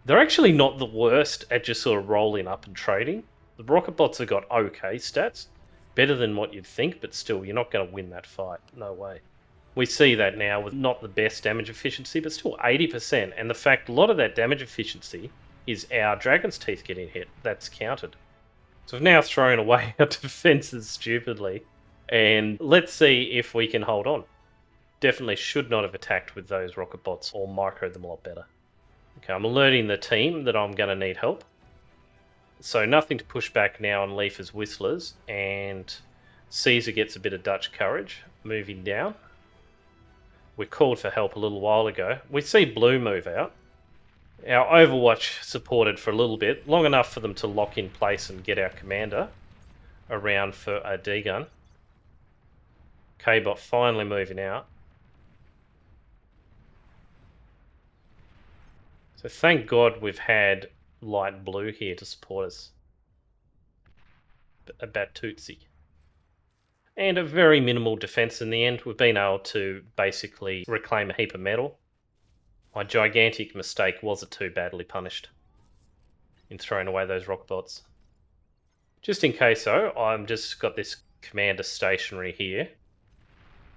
They're actually not the worst at just sort of rolling up and trading. The rocket bots have got okay stats. Better than what you'd think, but still, you're not going to win that fight. No way. We see that now with not the best damage efficiency, but still 80%. And the fact a lot of that damage efficiency is our Dragon's Teeth getting hit. That's counted. So we've now thrown away our defenses stupidly. And let's see if we can hold on. Definitely should not have attacked with those rocket bots or microed them a lot better. Okay, I'm alerting the team that I'm going to need help. So nothing to push back now on Leafer's Whistlers. And Caesar gets a bit of Dutch courage moving down. We called for help a little while ago. We see Blue move out. Our Overwatch supported for a little bit, long enough for them to lock in place and get our commander around for a D-gun. K-Bot finally moving out. So thank God we've had light blue here to support us. A Batootsie. And a very minimal defense in the end. We've been able to basically reclaim a heap of metal. My gigantic mistake wasn't too badly punished in throwing away those rock bots. Just in case though, I've just got this commander stationary here.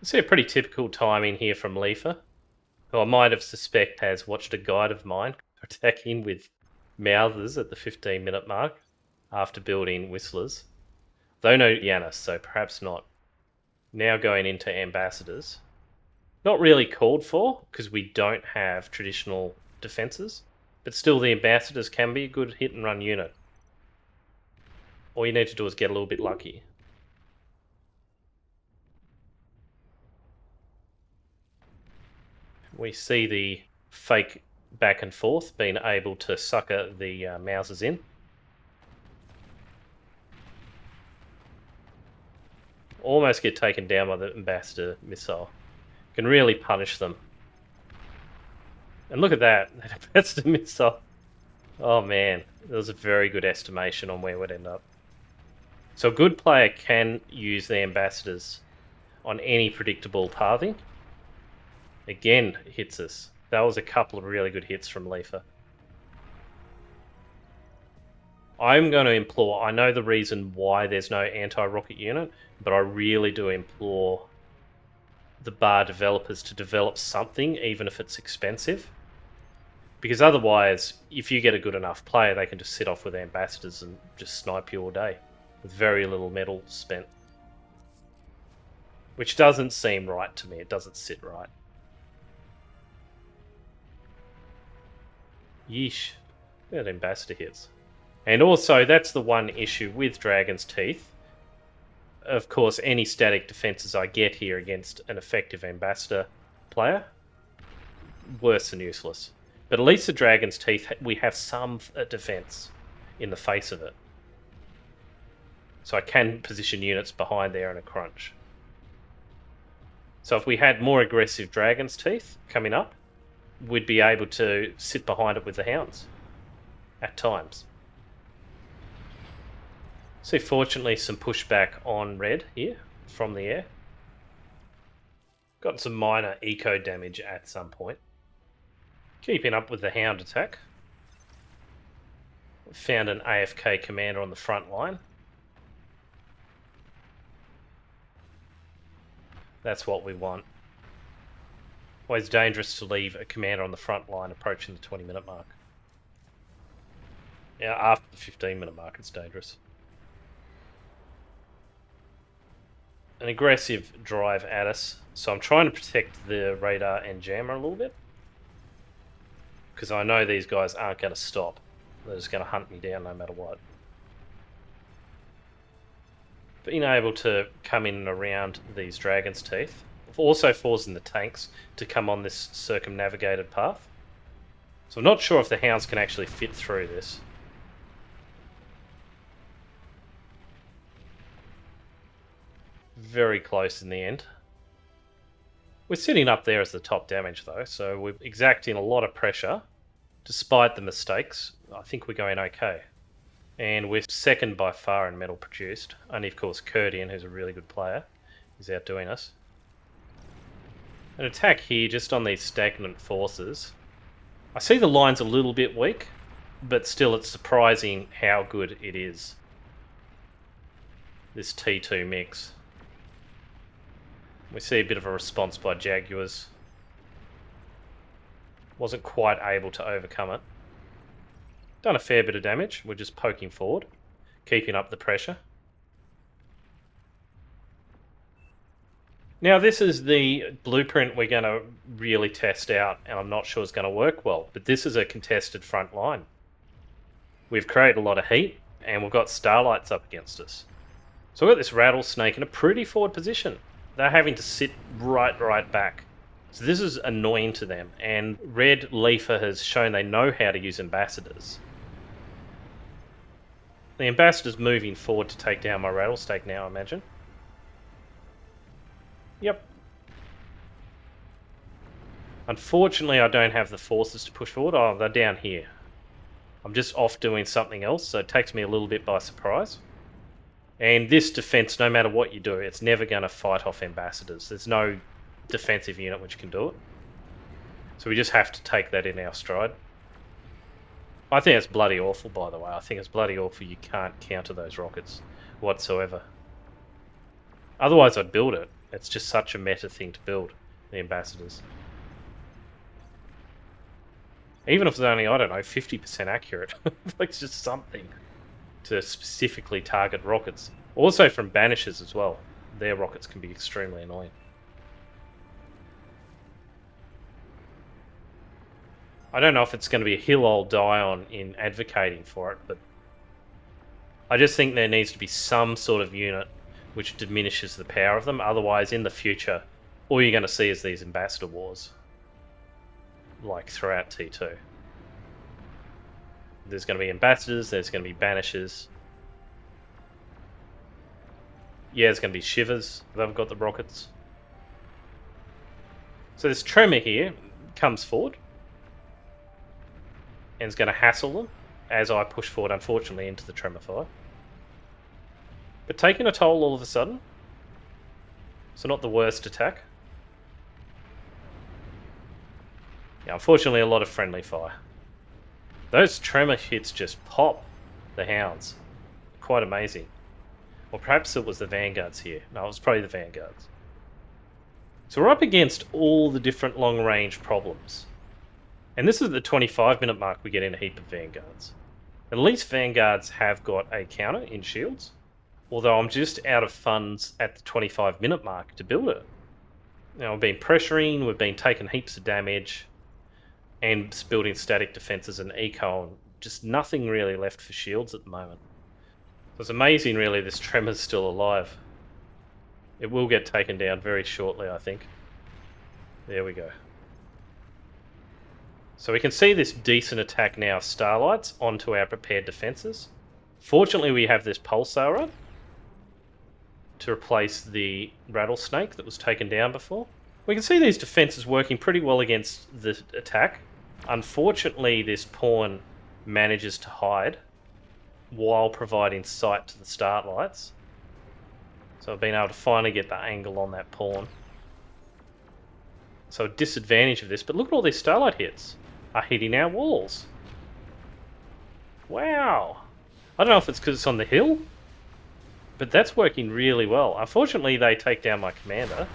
I see a pretty typical timing here from Leafer, who I might have suspect has watched a guide of mine attacking with Mouthers at the 15-minute mark after building Whistlers. Though no Yanis, so perhaps not. Now going into Ambassadors. Not really called for, because we don't have traditional defences, but still the Ambassadors can be a good hit and run unit. All you need to do is get a little bit lucky. We see the fake back and forth being able to sucker the Mousers in. Almost get taken down by the Ambassador missile. Can really punish them. And look at that Ambassador missile. Oh man, that was a very good estimation on where we'd end up. So a good player can use the Ambassadors on any predictable pathing. Again, hits us. That was a couple of really good hits from Leafer. I'm going to implore, I know the reason why there's no anti-rocket unit, but I really do implore the bar developers to develop something, even if it's expensive. Because otherwise, if you get a good enough player, they can just sit off with Ambassadors and just snipe you all day, with very little metal spent. Which doesn't seem right to me, it doesn't sit right. Yeesh, that Ambassador hits. And also, that's the one issue with Dragon's Teeth. Of course, any static defences I get here against an effective Ambassador player, worse than useless. But at least the Dragon's Teeth, we have some defense in the face of it. So I can position units behind there in a crunch. So if we had more aggressive Dragon's Teeth coming up, we'd be able to sit behind it with the Hounds at times. See, fortunately, some pushback on red here from the air. Got some minor eco damage at some point. Keeping up with the Hound attack. Found an AFK commander on the front line. That's what we want. Always dangerous to leave a commander on the front line approaching the 20-minute mark. Yeah, after the 15-minute mark, it's dangerous. An aggressive drive at us, so I'm trying to protect the radar and jammer a little bit, because I know these guys aren't going to stop. They're just going to hunt me down no matter what. Being able to come in and around these Dragon's Teeth also forcing the tanks to come on this circumnavigated path. So I'm not sure if the Hounds can actually fit through this. Very close in the end. We're sitting up there as the top damage though, so we're exacting a lot of pressure. Despite the mistakes, I think we're going okay. And we're second by far in metal produced. Only of course Kurdian, who's a really good player, is outdoing us. An attack here just on these stagnant forces. I see the line's a little bit weak, but still it's surprising how good it is. This T2 mix. We see a bit of a response by Jaguars. Wasn't quite able to overcome it. Done a fair bit of damage. We're just poking forward, keeping up the pressure. Now this is the blueprint we're going to really test out, and I'm not sure it's going to work well, but this is a contested front line. We've created a lot of heat, and we've got Starlights up against us. So we've got this Rattlesnake in a pretty forward position. They're having to sit right back. So this is annoying to them, and Red Leafer has shown they know how to use ambassadors. The ambassador's moving forward to take down my Rattlesnake now, I imagine. Yep. Unfortunately, I don't have the forces to push forward. Oh, they're down here. I'm just off doing something else, so it takes me a little bit by surprise. And this defense, no matter what you do, it's never going to fight off ambassadors. There's no defensive unit which can do it. So we just have to take that in our stride. I think it's bloody awful, by the way. I think it's bloody awful you can't counter those rockets whatsoever. Otherwise I'd build it. It's just such a meta thing to build, the ambassadors. Even if it's only, I don't know, 50% accurate. It's just something to specifically target rockets. Also from Banishers as well. Their rockets can be extremely annoying. I don't know if it's going to be a hill I'll die on in advocating for it, but I just think there needs to be some sort of unit which diminishes the power of them. Otherwise, in the future, all you're going to see is these ambassador wars, like throughout T2. There's going to be ambassadors, there's going to be banishers. Yeah, there's going to be shivers. They've got the rockets. So this Tremor here comes forward and is going to hassle them as I push forward, unfortunately, into the Tremor fire. But taking a toll all of a sudden. So not the worst attack. Yeah, unfortunately a lot of friendly fire. Those Tremor hits just pop the Hounds. Quite amazing. Or perhaps it was the Vanguards here. No, it was probably the Vanguards. So we're up against all the different long-range problems. And this is the 25-minute mark we get in a heap of Vanguards. At least Vanguards have got a counter in shields. Although I'm just out of funds at the 25-minute mark to build it. Now we've been pressuring, we've been taking heaps of damage, and building static defences and eco, and just nothing really left for shields at the moment. So it's amazing really this Tremor's still alive. It will get taken down very shortly, I think. There we go. So we can see this decent attack now of Starlights onto our prepared defences. Fortunately we have this Pulsar up to replace the Rattlesnake that was taken down before. We can see these defences working pretty well against the attack. Unfortunately, this pawn manages to hide while providing sight to the Starlights. So I've been able to finally get the angle on that pawn. So a disadvantage of this, but look at all these Starlight hits are hitting our walls. Wow. I don't know if it's because it's on the hill, but that's working really well. Unfortunately, they take down my commander.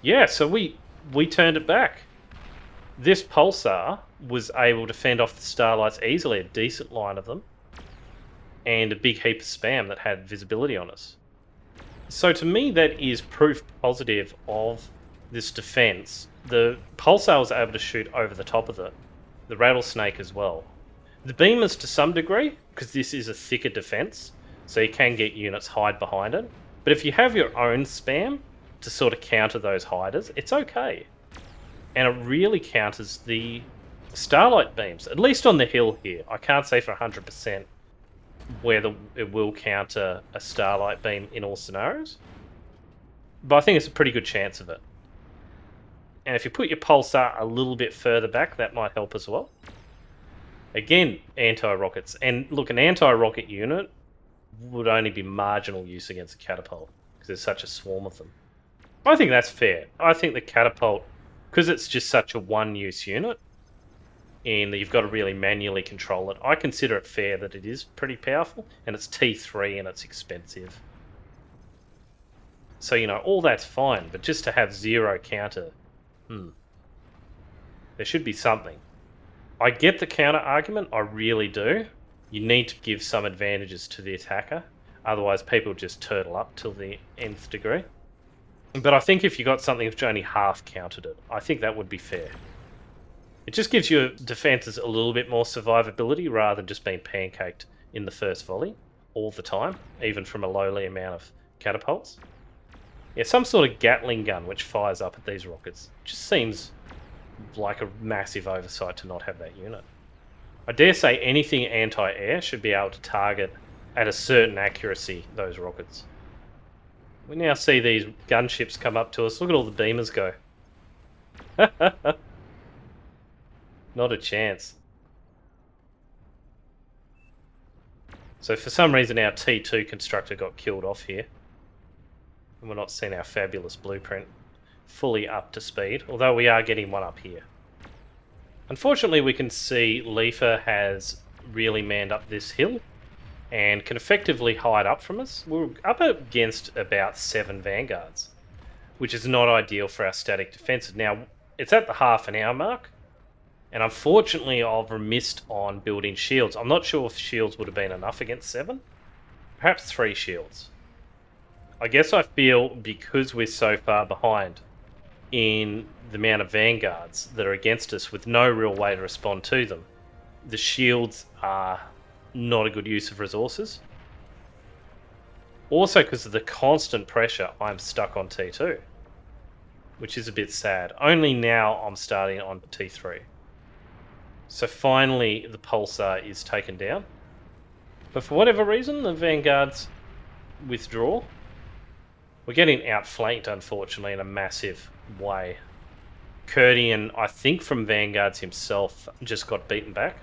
Yeah, so we turned it back. This Pulsar was able to fend off the Starlights easily, a decent line of them, and a big heap of spam that had visibility on us. So to me, that is proof positive of this defense. The Pulsar was able to shoot over the top of it, the Rattlesnake as well. The Beamers to some degree, because this is a thicker defense, so you can get units hide behind it. But if you have your own spam to sort of counter those hiders, it's okay. And it really counters the Starlight beams, at least on the hill here. I can't say for 100% whether it will counter a Starlight beam in all scenarios, but I think it's a pretty good chance of it. And if you put your pulsar a little bit further back, that might help as well. Again, anti-rockets. And look, an anti-rocket unit would only be marginal use against a catapult, because there's such a swarm of them. I think that's fair. I think the catapult, because it's just such a one-use unit, and you've got to really manually control it, I consider it fair that it is pretty powerful, and it's T3 and it's expensive. So, all that's fine, but just to have 0 counter, there should be something. I get the counter argument, I really do. You need to give some advantages to the attacker, otherwise people just turtle up till the nth degree. But I think if you got something which only half countered it, I think that would be fair. It just gives your defences a little bit more survivability rather than just being pancaked in the first volley all the time, even from a lowly amount of catapults. Yeah, some sort of Gatling gun which fires up at these rockets. Just seems like a massive oversight to not have that unit. I dare say anything anti-air should be able to target at a certain accuracy those rockets. We now see these gunships come up to us. Look at all the beamers go. Not a chance. So for some reason our T2 constructor got killed off here. And we're not seeing our fabulous blueprint fully up to speed, although we are getting one up here. Unfortunately, we can see Leafa has really manned up this hill and can effectively hide up from us. We're up against about 7 vanguards, which is not ideal for our static defences. Now, it's at the half an hour mark, and unfortunately I've remissed on building shields. I'm not sure if shields would have been enough against 7. Perhaps 3 shields. I guess I feel because we're so far behind in the amount of vanguards that are against us with no real way to respond to them, the shields are not a good use of resources. Also because of the constant pressure, I'm stuck on T2, which is a bit sad. Only now I'm starting on T3. So finally the pulsar is taken down. But for whatever reason, the vanguards withdraw. We're getting outflanked, unfortunately, in a massive way. Kurdian, I think from Vanguards himself, just got beaten back.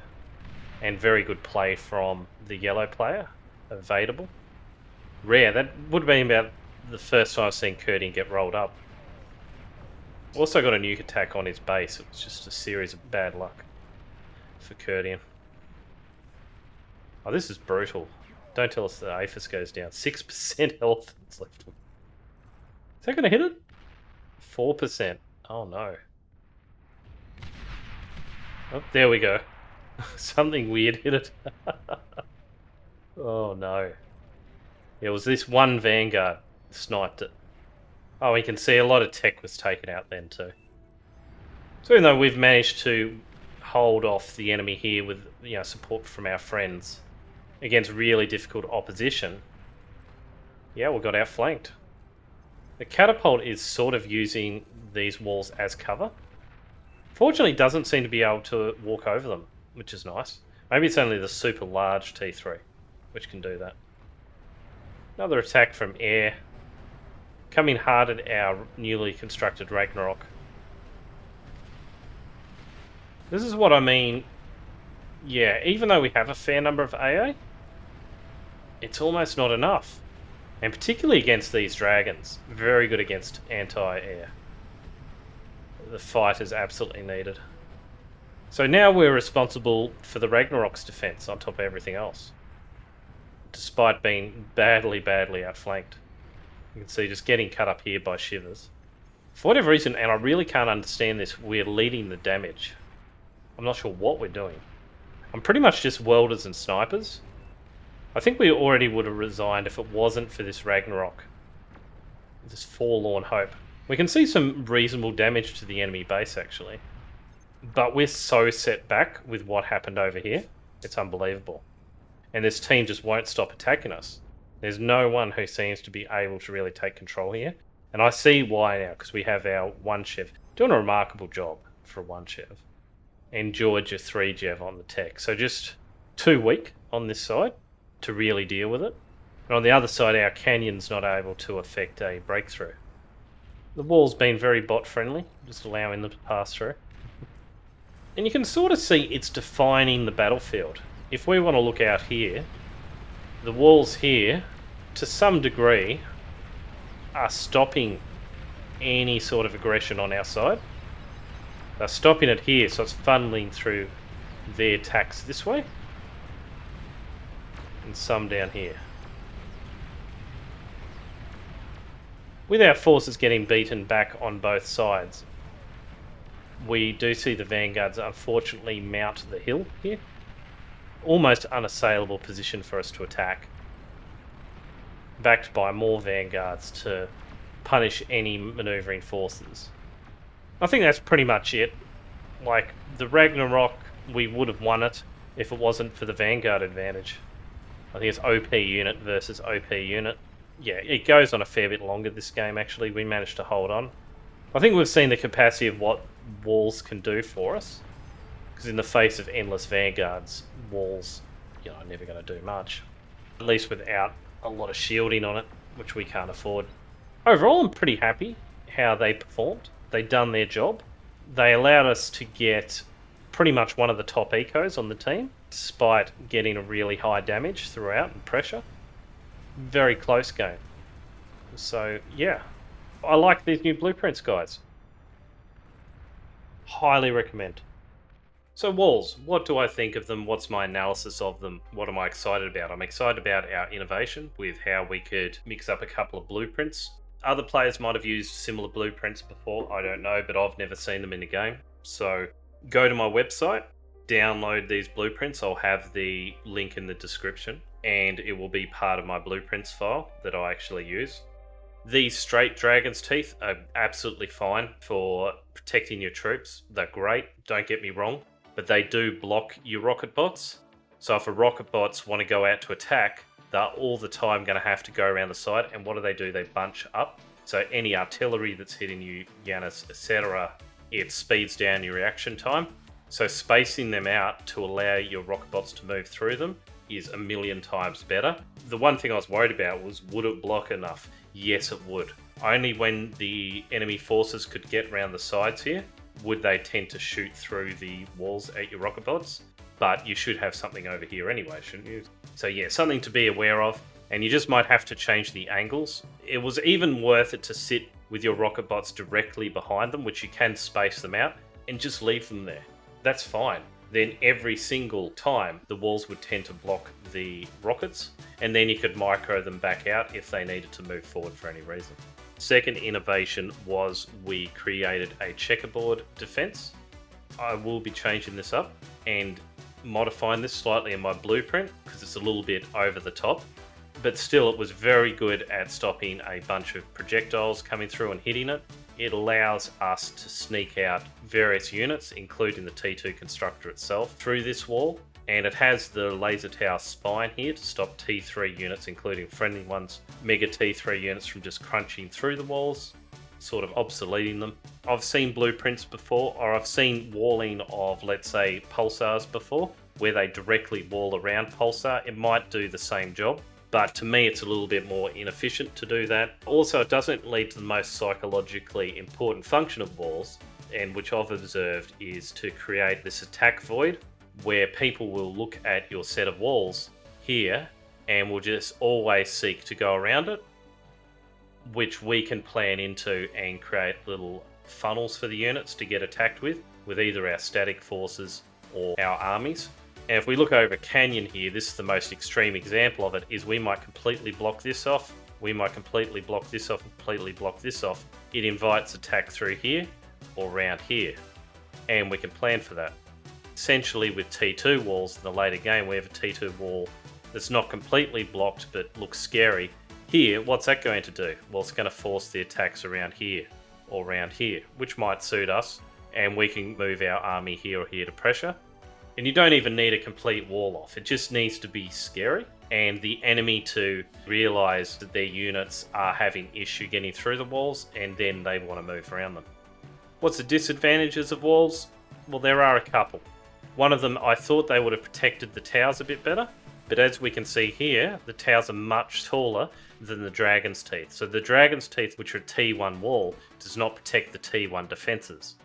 And very good play from the yellow player, Evadable. Rare, that would have been about the first time I've seen Kurdian get rolled up. Also got a nuke attack on his base. It was just a series of bad luck for Kurdian. Oh, this is brutal. Don't tell us the APHIS goes down. 6% health is left. Is that going to hit it? 4%. Oh no. Oh, there we go. Something weird hit it. Oh no. It was this one Vanguard sniped it. Oh, we can see a lot of tech was taken out then too. So even though we've managed to hold off the enemy here with support from our friends against really difficult opposition, yeah, we got outflanked. The catapult is sort of using these walls as cover. Fortunately, it doesn't seem to be able to walk over them, which is nice. Maybe it's only the super large T3 which can do that. Another attack from air. Coming hard at our newly constructed Ragnarok. This is what I mean. Yeah, even though we have a fair number of AA, it's almost not enough. And particularly against these dragons. Very good against anti-air. The fight is absolutely needed. So now we're responsible for the Ragnarok's defense on top of everything else. Despite being badly outflanked. You can see just getting cut up here by Shivers. For whatever reason, and I really can't understand this, we're leading the damage. I'm not sure what we're doing. I'm pretty much just welders and snipers. I think we already would have resigned if it wasn't for this Ragnarok. This forlorn hope. We can see some reasonable damage to the enemy base actually. But we're so set back with what happened over here. It's unbelievable. And this team just won't stop attacking us. There's no one who seems to be able to really take control here. And I see why now, because we have our 1-Chev doing a remarkable job for a 1-Chev. And Georgia 3-Jev on the tech. So just too weak on this side to really deal with it. And on the other side, our Canyon's not able to affect a breakthrough. The wall's been very bot friendly, just allowing them to pass through. And you can sort of see it's defining the battlefield. If we want to look out here, the walls here, to some degree, are stopping any sort of aggression on our side. They're stopping it here, so it's funneling through their attacks this way, and some down here. With our forces getting beaten back on both sides, we do see the vanguards unfortunately mount the hill here. Almost unassailable position for us to attack. Backed by more vanguards to punish any manoeuvring forces. I think that's pretty much it. Like, the Ragnarok, we would have won it if it wasn't for the vanguard advantage. I think it's OP unit versus OP unit. Yeah, it goes on a fair bit longer this game actually. We managed to hold on. I think we've seen the capacity of what walls can do for us. Because in the face of endless vanguards, walls, are never going to do much. At least without a lot of shielding on it, which we can't afford. Overall, I'm pretty happy how they performed. They done their job. They allowed us to get pretty much one of the top ecos on the team, despite getting a really high damage throughout and pressure. Very close game. So, yeah. I like these new blueprints, guys. Highly recommend. So walls, what do I think of them? What's my analysis of them? What am I excited about? I'm excited about our innovation with how we could mix up a couple of blueprints. Other players might have used similar blueprints before, I don't know, but I've never seen them in the game. So go to my website, download these blueprints. I'll have the link in the description, and it will be part of my blueprints file that I actually use. These straight Dragon's Teeth are absolutely fine for protecting your troops. They're great, don't get me wrong, but they do block your rocket bots. So if a rocket bots want to go out to attack, they're all the time going to have to go around the side, and what do? They bunch up. So any artillery that's hitting you, Yanis, etc., it speeds down your reaction time. So spacing them out to allow your rocket bots to move through them is a million times better. The one thing I was worried about was, would it block enough? Yes, it would. Only when the enemy forces could get around the sides here would they tend to shoot through the walls at your rocket bots. But you should have something over here anyway, shouldn't you? So yeah, something to be aware of. And you just might have to change the angles. It was even worth it to sit with your rocket bots directly behind them, which you can space them out, and just leave them there. That's fine. Then every single time the walls would tend to block the rockets, and then you could micro them back out if they needed to move forward for any reason. Second innovation was we created a checkerboard defense. I will be changing this up and modifying this slightly in my blueprint because it's a little bit over the top, but still it was very good at stopping a bunch of projectiles coming through and hitting it. It allows us to sneak out various units, including the T2 constructor itself, through this wall, and it has the laser tower spine here to stop T3 units, including friendly ones, mega T3 units, from just crunching through the walls, sort of obsoleting them. I've seen blueprints before, or I've seen walling of, let's say, pulsars before, where they directly wall around pulsar. It might do the same job, but to me it's a little bit more inefficient to do that. Also, it doesn't lead to the most psychologically important function of walls, and which I've observed is to create this attack void, where people will look at your set of walls here and will just always seek to go around it, which we can plan into and create little funnels for the units to get attacked with either our static forces or our armies. And if we look over Canyon here, this is the most extreme example of it, is we might completely block this off, we might completely block this off, completely block this off. It invites attack through here or around here, and we can plan for that. Essentially with T2 walls in the later game, we have a T2 wall that's not completely blocked but looks scary. Here, what's that going to do? Well, it's going to force the attacks around here or around here, which might suit us, and we can move our army here or here to pressure. And you don't even need a complete wall off, it just needs to be scary, and the enemy to realise that their units are having issue getting through the walls, and then they want to move around them. What's the disadvantages of walls? Well, there are a couple. One of them, I thought they would have protected the towers a bit better, But as we can see here, the towers are much taller than the Dragon's Teeth. So the Dragon's Teeth, which are a T1 wall, does not protect the T1 defences.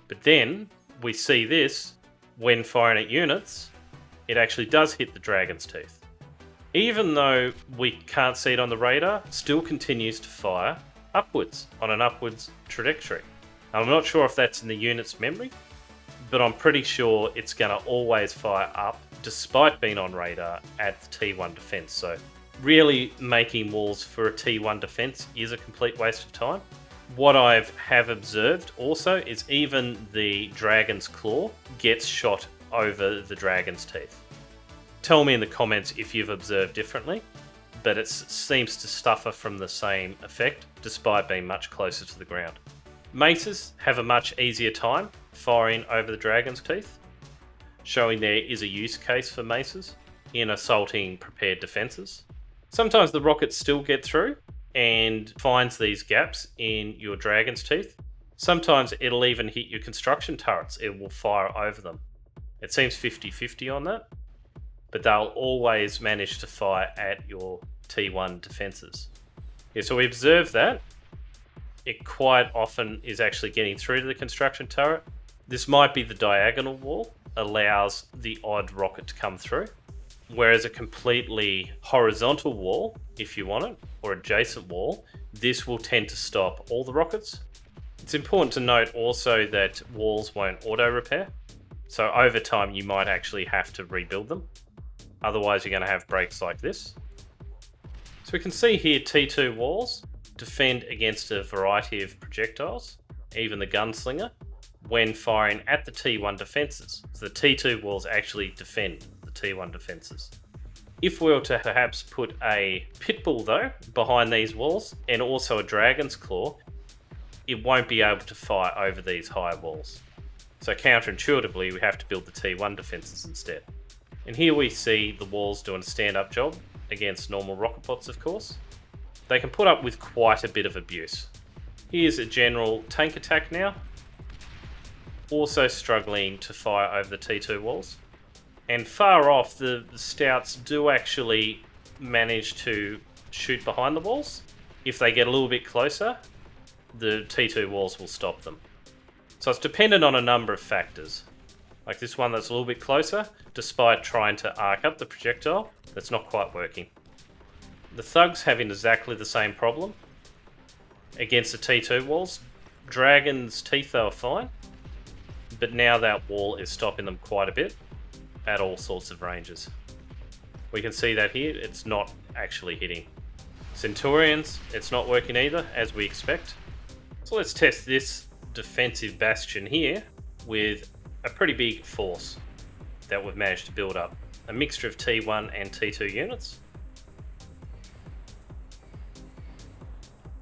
But then we see this, when firing at units, it actually does hit the Dragon's Teeth. Even though we can't see it on the radar, still continues to fire upwards, on an upwards trajectory. Now, I'm not sure if that's in the unit's memory, but I'm pretty sure it's going to always fire up despite being on radar at the T1 defense. So really making walls for a T1 defense is a complete waste of time. What I have observed also is even the Dragon's Claw gets shot over the Dragon's Teeth. Tell me in the comments if you've observed differently, but it seems to suffer from the same effect despite being much closer to the ground. Maces have a much easier time firing over the Dragon's Teeth, showing there is a use case for maces in assaulting prepared defences. Sometimes the rockets still get through and finds these gaps in your Dragon's Teeth. Sometimes it'll even hit your construction turrets, it will fire over them. It seems 50-50 on that, but they'll always manage to fire at your T1 defences. Yeah, so we observe that. It quite often is actually getting through to the construction turret. This might be the diagonal wall, allows the odd rocket to come through. Whereas a completely horizontal wall, if you want it, or adjacent wall, this will tend to stop all the rockets. It's important to note also that walls won't auto-repair. So over time you might actually have to rebuild them. Otherwise you're going to have breaks like this. So we can see here T2 walls defend against a variety of projectiles, even the gunslinger, when firing at the T1 defences. So the T2 walls actually defend the T1 defences. If we were to perhaps put a Pitbull though behind these walls and also a Dragon's Claw, it won't be able to fire over these high walls. So counterintuitively we have to build the T1 defences instead. And here we see the walls doing a stand-up job against normal rocket bots, of course. They can put up with quite a bit of abuse. Here's a general tank attack now. Also struggling to fire over the T2 walls. And far off, the Stouts do actually manage to shoot behind the walls. If they get a little bit closer, the T2 walls will stop them. So it's dependent on a number of factors. Like this one that's a little bit closer, despite trying to arc up the projectile, that's not quite working. The Thugs having exactly the same problem against the T2 walls. Dragon's Teeth, they were fine, but now that wall is stopping them quite a bit at all sorts of ranges. We can see that here, it's not actually hitting. Centurions, it's not working either, as we expect. So let's test this defensive bastion here with a pretty big force that we've managed to build up. A mixture of T1 and T2 units.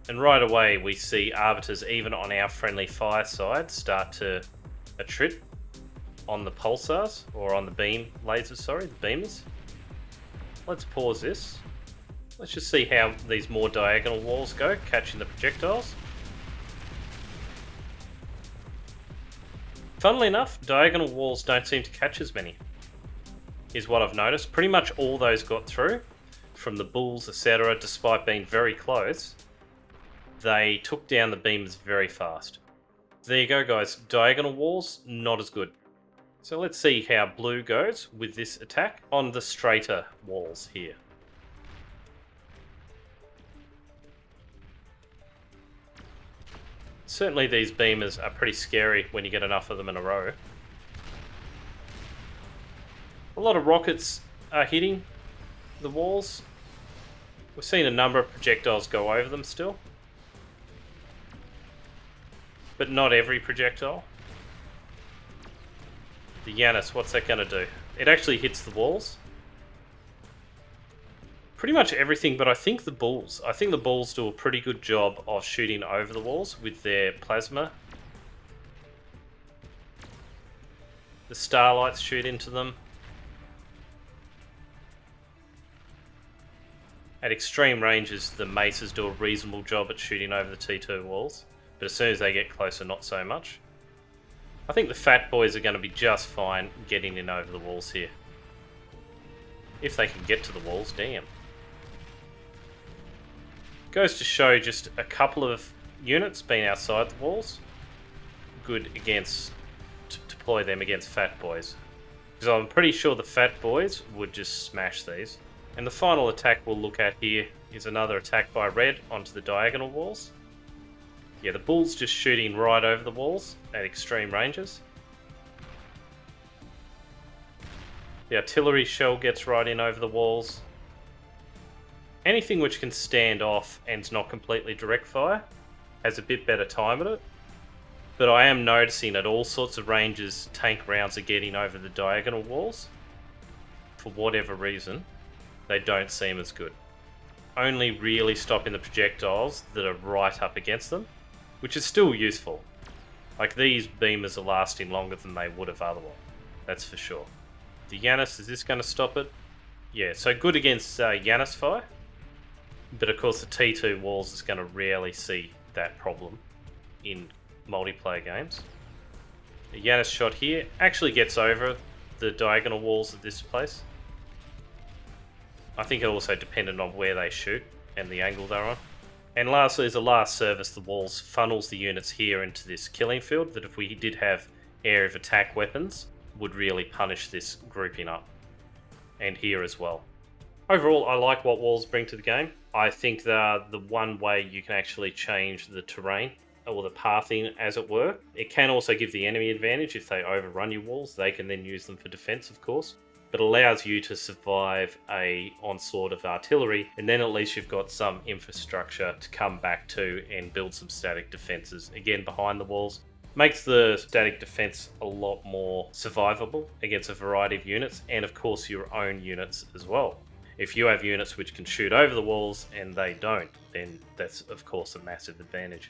And right away we see Arbiters, even on our friendly fire side, start to attrit on the pulsars, or on the beam lasers, sorry, the beamers. Let's pause this. Let's just see how these more diagonal walls go, catching the projectiles. Funnily enough, diagonal walls don't seem to catch as many, is what I've noticed. Pretty much all those got through, from the bulls, etc., despite being very close. They took down the beams very fast. There you go, guys. Diagonal walls, not as good. So let's see how blue goes with this attack on the straighter walls here. Certainly these beamers are pretty scary when you get enough of them in a row. A lot of rockets are hitting the walls. We've seen a number of projectiles go over them still, but not every projectile. The Yanis, what's that going to do? It actually hits the walls. Pretty much everything, but I think the bulls. I think the bulls do a pretty good job of shooting over the walls with their plasma. The starlights shoot into them. At extreme ranges, the maces do a reasonable job at shooting over the T2 walls, but as soon as they get closer, not so much. I think the fat boys are going to be just fine getting in over the walls here. If they can get to the walls, damn. Goes to show just a couple of units being outside the walls. Good against, to deploy them against fat boys. Because I'm pretty sure the fat boys would just smash these. And the final attack we'll look at here is another attack by red onto the diagonal walls. Yeah, the bull's just shooting right over the walls at extreme ranges. The artillery shell gets right in over the walls. Anything which can stand off and's not completely direct fire has a bit better time at it. But I am noticing at all sorts of ranges tank rounds are getting over the diagonal walls. For whatever reason, they don't seem as good. Only really stopping the projectiles that are right up against them, which is still useful. Like, these beamers are lasting longer than they would have otherwise, that's for sure. The Yanis, is this going to stop it? Yeah, so good against Yanis fire. But of course the T2 walls is going to rarely see that problem in multiplayer games. The Yanis shot here actually gets over the diagonal walls of this place. I think it also depended on where they shoot and the angle they're on. And lastly, as a last service, the walls funnels the units here into this killing field that if we did have area of attack weapons would really punish this grouping up. And here as well. Overall, I like what walls bring to the game. I think they're the one way you can actually change the terrain, or the pathing as it were. It can also give the enemy advantage if they overrun your walls. They can then use them for defense, of course. But allows you to survive a onslaught of artillery, and then at least you've got some infrastructure to come back to and build some static defenses, again behind the walls. Makes the static defense a lot more survivable against a variety of units, and of course your own units as well. If you have units which can shoot over the walls and they don't, then that's of course a massive advantage.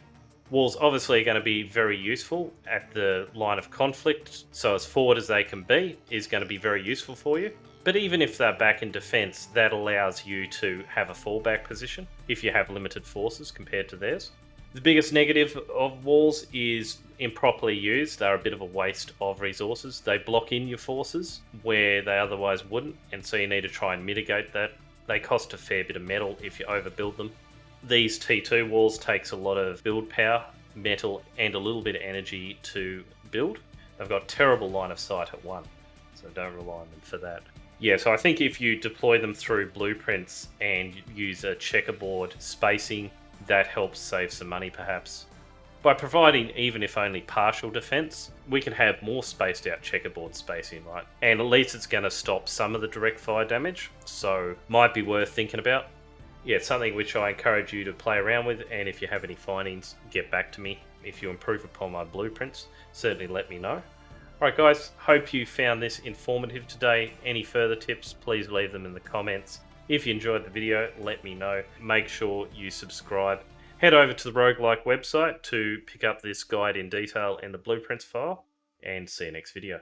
Walls obviously are going to be very useful at the line of conflict, so as forward as they can be is going to be very useful for you. But even if they're back in defense, that allows you to have a fallback position if you have limited forces compared to theirs. The biggest negative of walls is improperly used. They're a bit of a waste of resources. They block in your forces where they otherwise wouldn't, and so you need to try and mitigate that. They cost a fair bit of metal if you overbuild them. These T2 walls takes a lot of build power, metal, and a little bit of energy to build. They've got terrible line of sight at 1, so don't rely on them for that. Yeah, so I think if you deploy them through blueprints and use a checkerboard spacing, that helps save some money perhaps. By providing even if only partial defense, we can have more spaced out checkerboard spacing, right? And at least it's going to stop some of the direct fire damage, so might be worth thinking about. Yeah, it's something which I encourage you to play around with, and if you have any findings, get back to me. If you improve upon my blueprints, certainly let me know. Alright guys, hope you found this informative today. Any further tips, please leave them in the comments. If you enjoyed the video, let me know. Make sure you subscribe. Head over to the Roguelike website to pick up this guide in detail and the blueprints file, and see you next video.